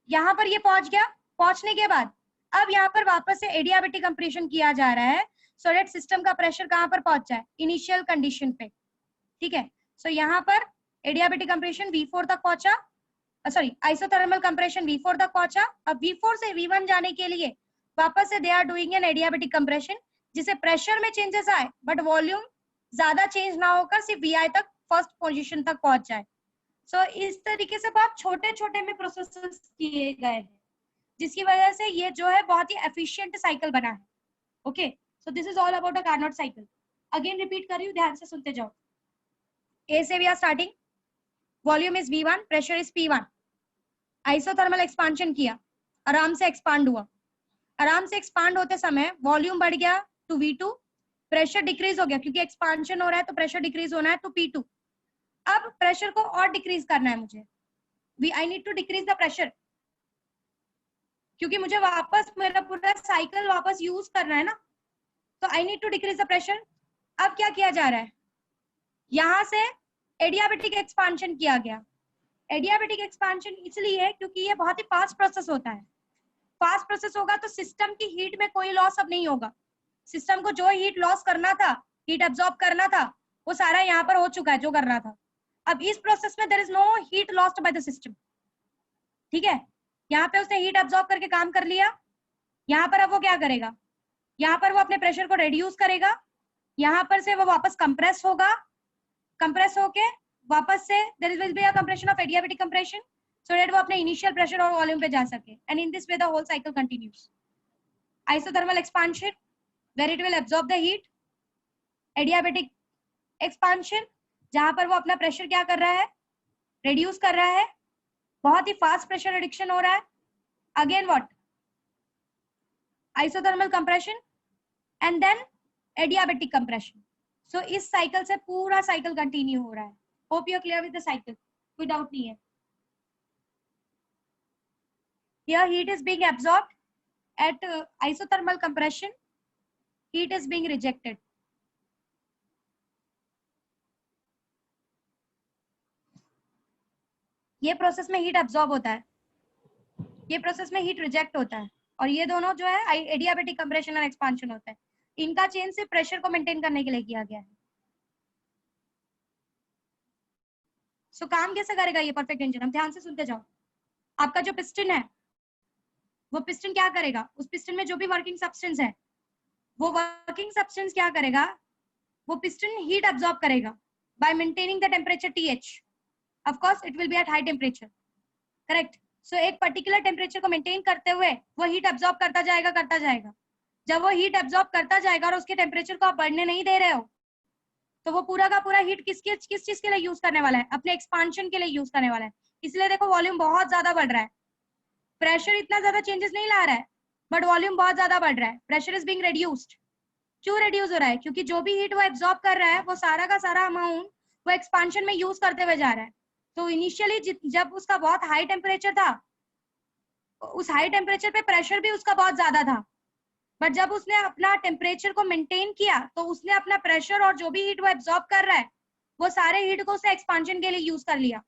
यहाँ पर ये पहुंच गया, पहुंचने के बाद अब यहाँ पर वापस से एडियाबेटिक कंप्रेशन किया जा रहा है, सो दैट सिस्टम का प्रेशर कहाँ पर पहुंच जाए, इनिशियल कंडीशन पे, ठीक है। सो यहाँ पर एडियाबेटिक कंप्रेशन V4 तक पहुंचा, सॉरी आइसोथर्मल कंप्रेशन V4 तक पहुंचा। अब V4 से V1 जाने के लिए वापस से they are doing an adiabatic compression, जिससे प्रेशर में चेंजेस आए बट वॉल्यूम ज्यादा चेंज ना होकर सिर्फ VI तक फर्स्ट पोजीशन तक पहुंच जाए। सो इस तरीके से बहुत छोटे छोटे में प्रोसेसेस किए गए हैं, जिसकी वजह से ये जो है बहुत ही एफिशिएंट साइकिल बना है। Okay, so this is all about a Carnot cycle. Again repeat कर रही हूँ, ध्यान से सुनते जाओ। ए से we are starting, volume is V1, pressure is P1, isothermal expansion किया, आराम से एक्सपांड हुआ। आराम से एक्सपांड होते समय वॉल्यूम बढ़ गया टू V2, प्रेशर डिक्रीज हो गया क्योंकि एक्सपांशन हो रहा है तो प्रेशर डिक्रीज होना है टू P2। अब प्रेशर को और डिक्रीज करना है मुझे, I need to decrease the pressure, क्योंकि मुझे वापस मेरा पूरा साइकिल वापस यूज करना है ना, तो I need to decrease the pressure. अब क्या किया जा रहा है, यहां से एडियाबेटिक एक्सपांशन किया गया। एडियाबेटिक एक्सपांशन इसलिए है क्योंकि ये बहुत ही फास्ट प्रोसेस होता है। फास्ट प्रोसेस होगा तो सिस्टम की हीट में कोई लॉस अब नहीं होगा। सिस्टम को जो हीट लॉस करना था, हीट एब्जॉर्ब करना था, वो सारा यहाँ पर हो चुका है जो करना था। अब इस प्रोसेस में there is no heat lost by the system, ठीक है। यहाँ पे उसने हीट एब्जॉर्ब करके काम कर लिया। यहाँ पर अब वो क्या करेगा, यहाँ पर वो अपने प्रेशर को रिड्यूस करेगा, यहाँ पर से वो वापस कंप्रेस होगा, कंप्रेस होके वापस से there will be a compression of adiabatic compression so that वो अपने इनिशियल प्रेशर और वॉल्यूम पे जा सके, and in this way the whole cycle continues. Isothermal expansion where it will absorb the heat, adiabatic expansion जहां पर वो अपना प्रेशर क्या कर रहा है, रिड्यूस कर रहा है, बहुत ही फास्ट प्रेशर रिडक्शन हो रहा है। Again what, isothermal compression and then adiabatic compression. So इस साइकिल से पूरा साइकिल कंटिन्यू हो रहा है। Hope you are clear with the cycle, कोई डाउट नहीं है। Here heat is being absorbed at isothermal compression, heat is being rejected. ये प्रोसेस में हीट एब्जॉर्ब होता है, ये प्रोसेस में हीट रिजेक्ट होता है, और ये दोनों जो है एडियाबेटिक कंप्रेशन और एक्सपांशन होता है। इनका चेंज से प्रेशर को मेंटेन करने के लिए किया गया है। सो काम कैसे करेगा ये परफेक्ट इंजन, हम ध्यान से सुनते जाओ। आपका जो पिस्टन है, वो पिस्टन क्या करेगा, उस पिस्टन में जो भी वर्किंग सब्सटेंस है, वो वर्किंग सब्सटेंस क्या करेगा, वो पिस्टन हीट एब्जॉर्ब करेगा by maintaining the temperature TH। Of course it will be at high temperature, correct. So एक पर्टिकुलर टेम्परेचर को मेंटेन करते हुए वो हीट एब्जॉर्ब करता जाएगा। जब वो हीट एब्जॉर्ब करता जाएगा और उसके टेम्परेचर को आप बढ़ने नहीं दे रहे हो, तो वो पूरा का पूरा हीट किस चीज के लिए यूज करने वाला है, अपने एक्सपांशन के लिए यूज करने वाला है। इसलिए देखो वॉल्यूम बहुत ज्यादा बढ़ रहा है। प्रेशर इतना ज्यादा चेंजेस नहीं ला रहा है बट वॉल्यूम बहुत ज्यादा बढ़ रहा है. Pressure is being reduced. क्यों रिड्यूस हो रहा है? क्योंकि जो भी हीट वो एब्जॉर्ब कर रहा है वो सारा का सारा अमाउंट वो एक्सपांशन में यूज करते हुए जा रहा है. तो इनिशियली जब उसका बहुत हाई टेम्परेचर था, उस हाई टेम्परेचर पे प्रेशर भी उसका बहुत ज्यादा था, बट जब उसने अपना टेम्परेचर को मेंटेन किया तो उसने अपना प्रेशर और जो भी हीट वो एब्जॉर्ब कर रहा है वो सारे हीट को उसने एक्सपांशन के लिए यूज कर लिया,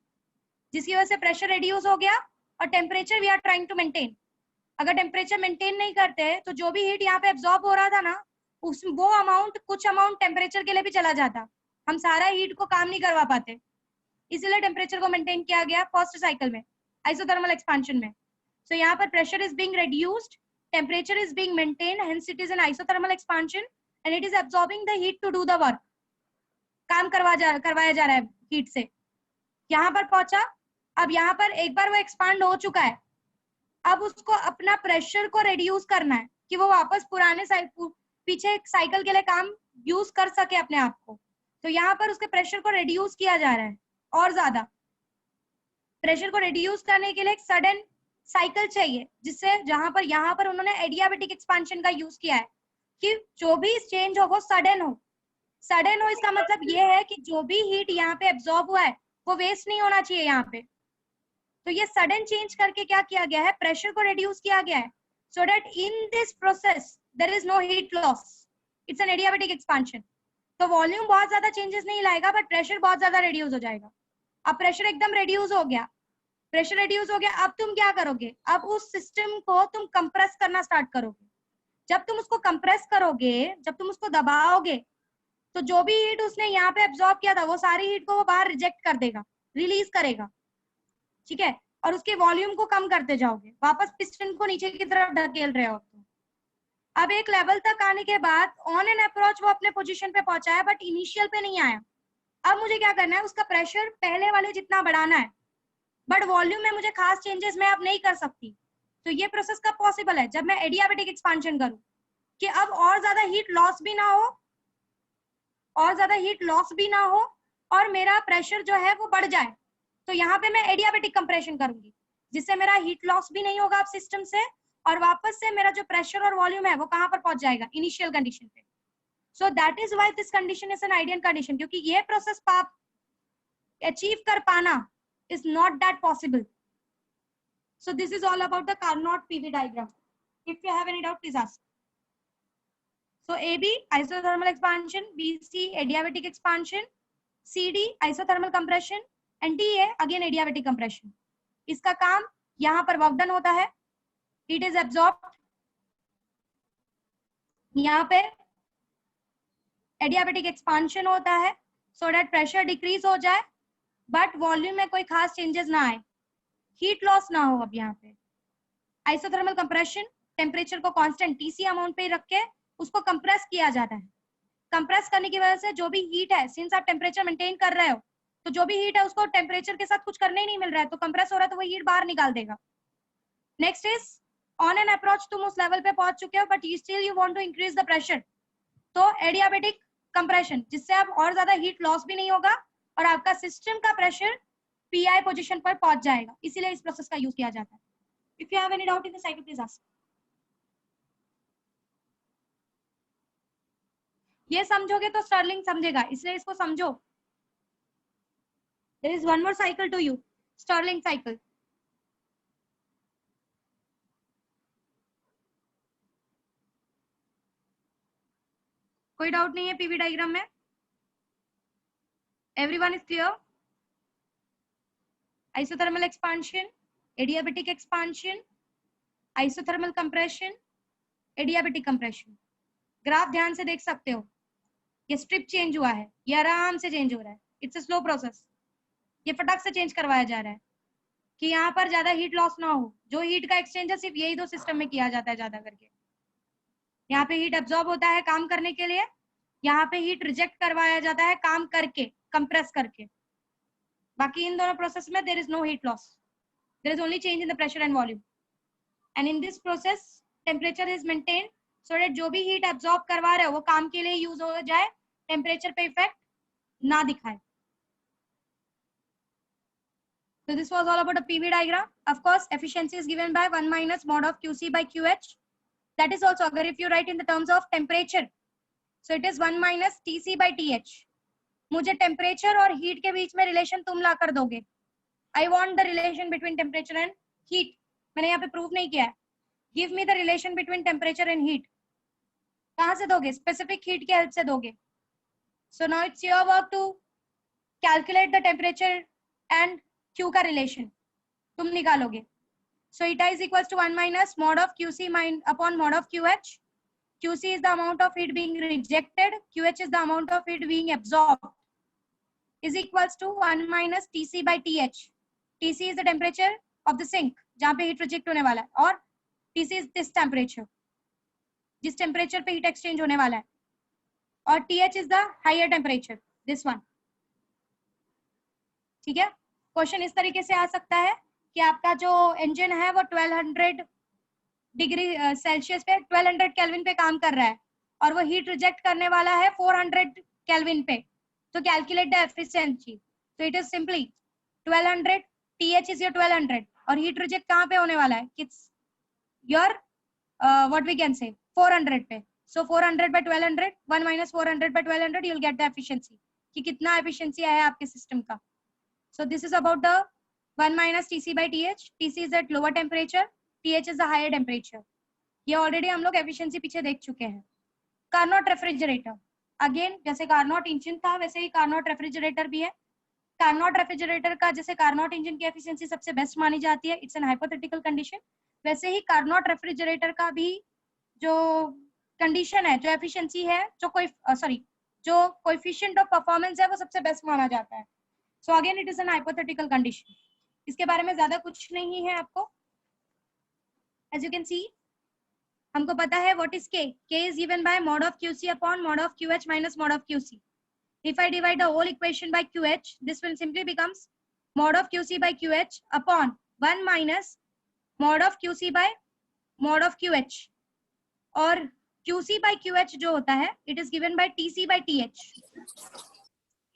जिसकी वजह से प्रेशर रिड्यूस हो गया और temperature we are trying to maintain. अगर टेम्परेचर मेंटेन नहीं करते तो जो भी हीट यहाँ पे एब्जॉर्ब हो रहा था ना, उस वो अमाउंट कुछ अमाउंट टेम्परेचर के लिए भी चला जाता. हम सारा हीट को काम नहीं करवा पाते, इसीलिए टेम्परेचर को मेंटेन किया गया फर्स्ट साइकिल में, आइसोथर्मल एक्सपांशन में. सो यहाँ पर pressure is being reduced, temperature is being maintained, hence it is an isothermal expansion and it is absorbing the heat to do the work. काम करवाया जा रहा है हीट से. यहाँ पर पहुंचा. अब यहाँ पर एक बार वो एक्सपांड हो चुका है, अब उसको अपना प्रेशर को रिड्यूस करना है कि वो वापस पुराने पीछे साइकिल के लिए काम यूज कर सके अपने आप को. तो यहाँ पर उसके प्रेशर को रिड्यूस किया जा रहा है और ज्यादा. प्रेशर को रिड्यूस करने के लिए एक सडन साइकिल चाहिए, जिससे यहाँ पर उन्होंने एडियाबेटिक एक्सपांशन का यूज किया है कि जो भी चेंज हो वो सडन हो. सडन हो इसका मतलब ये है कि जो भी हीट यहाँ पे एब्जॉर्ब हुआ है वो वेस्ट नहीं होना चाहिए यहाँ पे. तो ये सडन चेंज करके क्या किया गया है, प्रेशर को रिड्यूस किया गया है, so that in this process there is no heat loss. It's an adiabatic expansion. तो वॉल्यूम बहुत ज्यादा चेंजेस नहीं लाएगा बट प्रेशर बहुत ज्यादा रिड्यूस हो जाएगा. अब प्रेशर एकदम रिड्यूस हो गया, प्रेशर रिड्यूस हो गया. अब तुम क्या करोगे, अब उस सिस्टम को तुम कंप्रेस करना स्टार्ट करोगे. जब तुम उसको कंप्रेस करोगे, जब तुम उसको दबाओगे, तो जो भी हीट उसने यहाँ पे एब्जॉर्ब किया था वो सारी हीट को वो बाहर रिजेक्ट कर देगा, रिलीज करेगा. ठीक है, और उसके वॉल्यूम को कम करते जाओगे, वापस पिस्टन को नीचे की तरफ ढकेल रहे हो. तो अब एक लेवल तक आने के बाद ऑन एन अप्रोच वो अपने पोजीशन पे पहुंचा है बट इनिशियल पे नहीं आया. अब मुझे क्या करना है, उसका प्रेशर पहले वाले जितना बढ़ाना है, बट वॉल्यूम में मुझे खास चेंजेस मैं अब नहीं कर सकती. तो ये प्रोसेस कब पॉसिबल है, जब मैं एडियाबेटिक एक्सपांशन करूं कि अब और ज्यादा हीट लॉस भी ना हो, और ज्यादा हीट लॉस भी ना हो और मेरा प्रेशर जो है वो बढ़ जाए. तो यहाँ पे मैं एडियाबेटिक कंप्रेशन करूंगी, जिससे मेरा हीट लॉस भी नहीं होगा अब सिस्टम से, और वापस से मेरा जो प्रेशर और वॉल्यूम है वो कहाँ पर पहुंच जाएगा, इनिशियल कंडीशन पे. So that is why this condition is an ideal condition, क्योंकि ये प्रोसेस आप अचीव कर पाना is not that possible. So this is all about the Carnot PV diagram. If you have any doubt please ask. So AB isothermal expansion, BC adiabatic expansion, CD isothermal compression and DA again adiabatic compression. इसका काम यहाँ पर work done होता है, heat is absorbed, यहाँ पे adiabatic expansion होता है so that pressure decrease हो जाए but volume में कोई खास changes ना आए, heat loss ना हो. अब यहाँ पे isothermal compression, temperature को constant TC अमाउंट पे रख के उसको कंप्रेस किया जाता है. कंप्रेस करने की वजह से जो भी हीट है, सिंस आप टेम्परेचर मेंटेन कर रहे हो, तो जो भी हीट है उसको टेम्परेचर के साथ कुछ करने ही नहीं मिल रहा है, तो कंप्रेस हो रहा है तो वो हीट बाहर निकाल देगा. Next is on an approach, तुम उस लेवल पे पहुंच चुके हो but still you want to increase the pressure, तो एडियाबेटिक कंप्रेशन, जिससे अब और ज्यादा हीट लॉस भी नहीं होगा और आपका सिस्टम का प्रेशर पीआई पोजीशन पर पहुंच जाएगा. इसीलिए इस प्रोसेस का यूज किया जाता है. If you have any doubt in the cycle please ask. ये समझोगे तो स्टर्लिंग समझेगा, इसलिए इसको समझो. There is one more cycle to you, Stirling cycle. कोई डाउट नहीं है पीवी डायग्राम में? Everyone is clear? Isothermal expansion, adiabatic expansion, isothermal compression, adiabatic compression. Graph ध्यान से देख सकते हो, ये स्ट्रिप चेंज हुआ है, ये आराम से चेंज हो रहा है. It's a slow process. ये फटाक से चेंज करवाया जा रहा है कि यहाँ पर ज्यादा हीट लॉस ना हो. जो हीट का एक्सचेंज है सिर्फ यही दो सिस्टम में किया जाता है ज्यादा करके. यहाँ पे हीट एब्जॉर्ब होता है काम करने के लिए, यहाँ पे हीट रिजेक्ट करवाया जाता है काम करके, कंप्रेस करके. बाकी इन दोनों प्रोसेस में there is no heat loss, there is only change in the pressure and volume. And in this process temperature is maintain so that जो भी हीट एब्जॉर्ब करवा रहे हो वो काम के लिए यूज हो जाए, टेम्परेचर पे इफेक्ट ना दिखाए. So this was all about a PV diagram. Of course, efficiency is given by 1 minus mod of QC by QH. That is also, agar if you write in the terms of temperature, so it is 1 minus TC by TH. मुझे temperature और heat के बीच में relation तुम ला कर दोगे. I want the relation between temperature and heat. मैंने यहाँ पे proof नहीं किया है. Give me the relation between temperature and heat. कहाँ से दोगे? Specific heat के help से दोगे. So now it's your work to calculate the temperature and Q का relation. तुम निकालोगे. So eta is equals to 1 minus mod of QC upon mod of QH. QC is the amount of heat being rejected. QH is the amount of heat being absorbed. Is equals to 1 minus TC by TH. TC is the temperature of the sink, जहाँ पे heat reject होने वाला है, और TC is this temperature, जिस temperature पे heat exchange होने वाला है, और TH is the higher temperature, this one. ठीक है? क्वेश्चन इस तरीके से आ सकता है कि आपका जो इंजन है वो 1200 डिग्री सेल्सियस पे 1200 केल्विन पे काम कर रहा है और वो हीट रिजेक्ट करने वाला है 400 केल्विन पे. तो कैलकुलेट द एफिशिएंसी. तो it is simply 1200, TH is your 1200 और हीट रिजेक्ट कहाँ पे होने वाला है? It's your what we can say 400 पे. सो 400 by 1200, 1 minus 400 by 1200, you'll get the efficiency. कि कितना एफिशिएंसी है आपके सिस्टम का. So this is about the 1 minus TC by TH. TC is at lower temperature, TH is the higher temperature. ये already हम लोग efficiency पीछे देख चुके हैं. Carnot refrigerator. Again जैसे Carnot engine था वैसे ही Carnot refrigerator भी है. Carnot refrigerator का जैसे Carnot engine की efficiency सबसे best मानी जाती है. It's an hypothetical condition. वैसे ही Carnot refrigerator का भी जो condition है, जो efficiency है, जो कोई जो coefficient of performance है वो सबसे best माना जाता है. So again it is an hypothetical condition. इसके बारे में ज्यादा कुछ नहीं है आपको. As you can see, हमको पता है what is K. K is given by mod of QC upon mod of QH minus mod of QC. If I divide the whole equation by QH, this will simply becomes mod of QC by QH upon 1 minus mod of QC by mod of QH. और QC by QH जो होता है, it is given by TC by TH.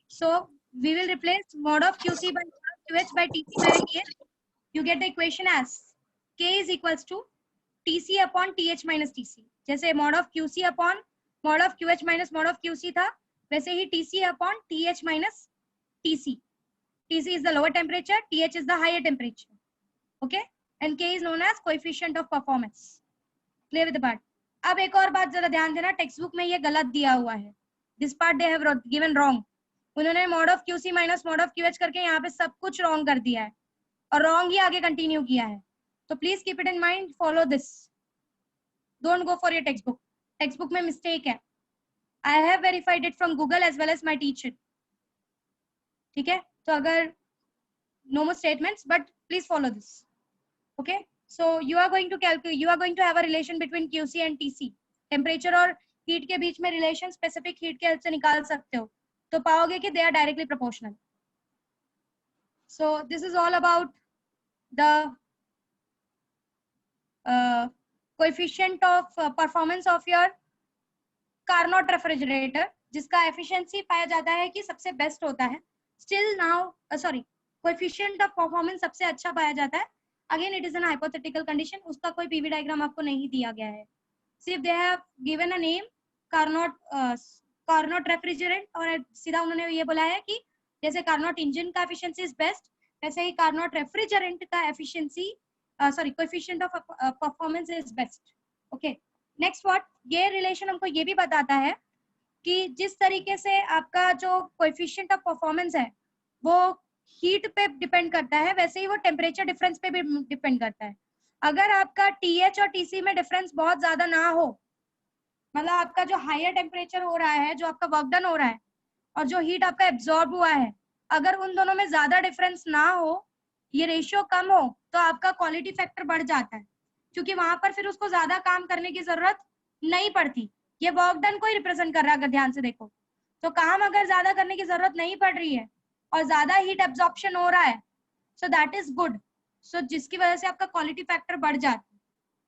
So we will replace mod of QC by mod of QH by TC by TH. You get the equation as K is equals to TC upon TH minus TC. जैसे mod of QC upon mod of QH minus mod of QC था, वैसे ही TC upon TH minus TC. TC is the lower temperature, TH is the higher temperature. Okay? And K is known as coefficient of performance. Clear with the part? अब एक और बात जरा ध्यान देना, text book में ये गलत दिया हुआ है. This part they have given wrong. उन्होंने mod of QC minus mod of QH करके यहाँ पे सब कुछ wrong कर दिया है और wrong ही आगे continue किया है. तो please keep it in mind, follow this. Don't go for your textbook. Textbook में mistake है. I have verified it from Google as well as my teacher. ठीक है? तो अगर no more statements, but please follow this. Okay? So you are going to calculate. You are going to have a relation between QC and TC. Temperature और heat के बीच में relation specific heat के help से निकाल सकते हो. तो पाओगे कि they are directly proportional. So this is all about the coefficient of performance of your Carnot refrigerator, जिसका efficiency पाया जाता है कि सबसे best होता है. Still now, coefficient of performance सबसे अच्छा पाया जाता है. Again, it is an hypothetical condition. उसका कोई PV diagram आपको नहीं दिया गया है. See if they have given a name Carnot refrigerant और सीधा उन्होंने ये बोला है कि जैसे Carnot engine का efficiency is best, वैसे ही Carnot refrigerant का efficiency coefficient of performance is best. Okay. Next what? ये relation हमको ये भी बताता है कि जिस तरीके से आपका जो coefficient of performance है वो हीट पे डिपेंड करता है, वैसे ही वो टेम्परेचर डिफरेंस पे भी डिपेंड करता है. अगर आपका TH और TC में डिफरेंस बहुत ज्यादा ना हो, मतलब आपका जो हायर टेम्परेचर हो रहा है, जो आपका वर्क डन हो रहा है और जो हीट आपका एब्जॉर्ब हुआ है, अगर उन दोनों में ज्यादा डिफरेंस ना हो, ये रेशियो कम हो, तो आपका क्वालिटी फैक्टर बढ़ जाता है, क्योंकि वहां पर फिर उसको ज्यादा काम करने की जरूरत नहीं पड़ती. ये वर्क डन को ही रिप्रेजेंट कर रहा है. अगर ध्यान से देखो तो काम अगर ज्यादा करने की जरूरत नहीं पड़ रही है और ज्यादा हीट एब्जॉर्प्शन हो रहा है, सो दैट इज गुड. सो जिसकी वजह से आपका क्वालिटी फैक्टर बढ़ जाता है.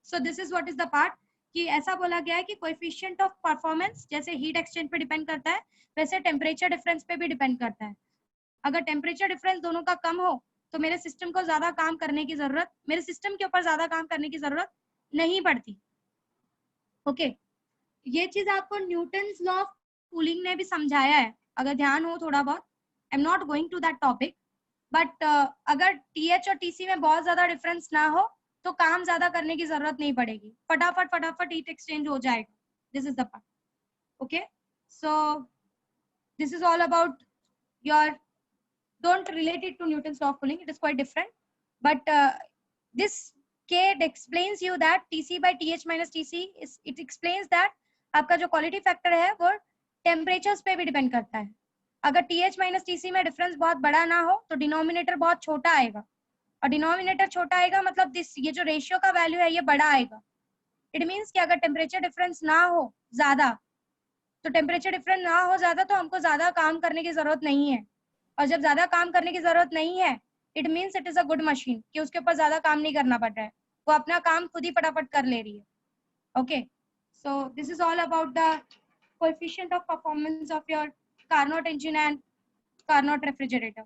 So this is what is the part कि ऐसा बोला गया है कि कोएफिशिएंट ऑफ परफॉर्मेंस जैसे हीट एक्सचेंज पे डिपेंड करता है, वैसे टेम्परेचर डिफरेंस पे भी डिपेंड करता है. अगर टेम्परेचर डिफरेंस दोनों का कम हो तो मेरे सिस्टम को ज्यादा काम करने की जरूरत, मेरे सिस्टम के ऊपर ज्यादा काम करने की जरूरत नहीं पड़ती। ओके, ये चीज आपको न्यूटन्स लॉ ऑफ कूलिंग ने भी समझाया है, अगर ध्यान हो थोड़ा बहुत। I am not going to that topic, but अगर टीएच और टीसी में बहुत ज्यादा डिफरेंस ना हो तो काम ज्यादा करने की जरूरत नहीं पड़ेगी, फटाफट फटाफट हीट एक्सचेंज हो जाएगा। This is the part. Okay, so this is all about your, don't relate it to Newton's law of cooling, it is quite different, but this K explains you that Tc by Th minus Tc is, it explains that आपका जो quality factor है वो temperatures पे भी depend करता है। अगर Th minus Tc में डिफरेंस बहुत बड़ा ना हो तो डिनोमिनेटर बहुत छोटा आएगा, और डिनोमिनेटर छोटा आएगा मतलब दिस, ये जो रेशियो का वैल्यू है ये बड़ा आएगा। इट मीन्स कि अगर टेम्परेचर डिफरेंस ना हो ज्यादा, तो टेम्परेचर डिफरेंस ना हो ज्यादा तो हमको ज्यादा काम करने की जरूरत नहीं है, और जब ज्यादा काम करने की जरूरत नहीं है it means it is a good machine, कि उसके ऊपर ज्यादा काम नहीं करना पड़ रहा है, वो अपना काम खुद ही फटाफट कर ले रही है। Okay, so this is all about the coefficient of performance of your Carnot engine and Carnot refrigerator.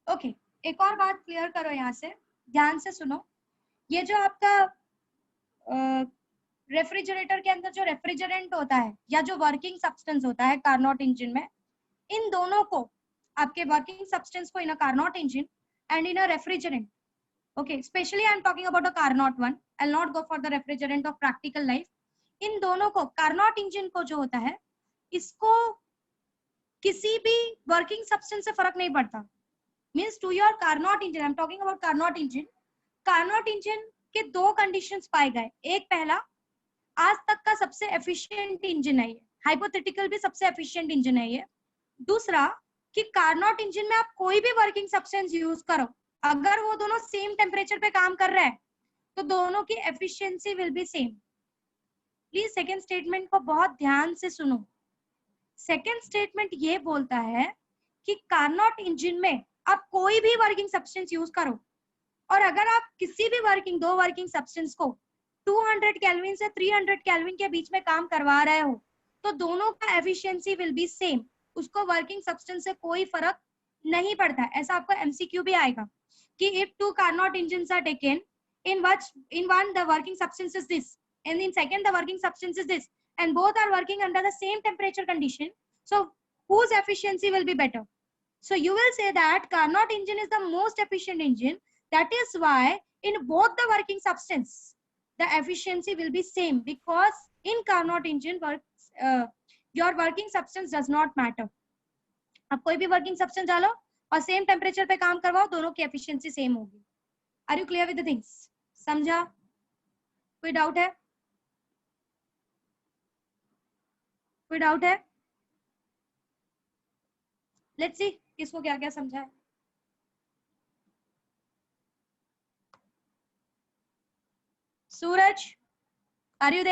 Okay, एक और बात क्लियर करो, यहाँ से ध्यान से सुनो। ये जो आपका रेफ्रिजरेटर के अंदर जो रेफ्रिजरेंट होता है या जो वर्किंग सब्सटेंस होता है कार्नोट इंजन में, इन दोनों को, आपके वर्किंग सब्सटेंस को in a Carnot engine and in a refrigerant, okay, specially I am talking about a Carnot one, I will not go for the refrigerant of practical life. इन दोनों को, Carnot engine को जो होता है, इसको किसी भी वर्किंग सब्सटेंस से फर्क नहीं पड़ता। Means to your Carnot engine, I am talking about Carnot engine, Carnot engine के दो कंडीशंस पाए गए। एक, पहला, आज तक का सबसे एफिशिएंट इंजन है ये, हाइपोथेटिकल भी सबसे एफिशिएंट इंजन है ये। दूसरा, कि कार्नोट इंजन में आप कोई भी वर्किंग सब्सटेंस यूज करो, अगर वो दोनों सेम टेम्परेचर पे काम कर रहा है तो दोनों की efficiency will be same. Please second statement को बहुत ध्यान से सुनो। सेकंड स्टेटमेंट ये बोलता है कि कार्नोट इंजन में आप कोई भी वर्किंग सब्सटेंस यूज करो, और अगर आप किसी भी दो वर्किंग सब्सटेंस को 200 केल्विन से 300 केल्विन के बीच में काम करवा रहे हो तो दोनों का एफिशिएंसी विल बी सेम, उसको वर्किंग सब्सटेंस से कोई फर्क नहीं पड़ता। ऐसा आपको एमसीक्यू भी आएगा कि if two Carnot engines are taken, in one the working substance is this and in second the working substance is this, and both are working under the same temperature condition, so whose efficiency will be better? So you will say that Carnot engine is the most efficient engine. That is why in both the working substance the efficiency will be same, because in Carnot engine your working substance does not matter. आप कोई भी working substance डालो और same temperature पे काम करवाओ, दोनों की एफिशिएंसी सेम होगी। Are you clear with the things? समझा? कोई डाउट है? कोई डाउट है? लेट्स सी किसको क्या क्या समझा है। सूरज, आर यू देयर?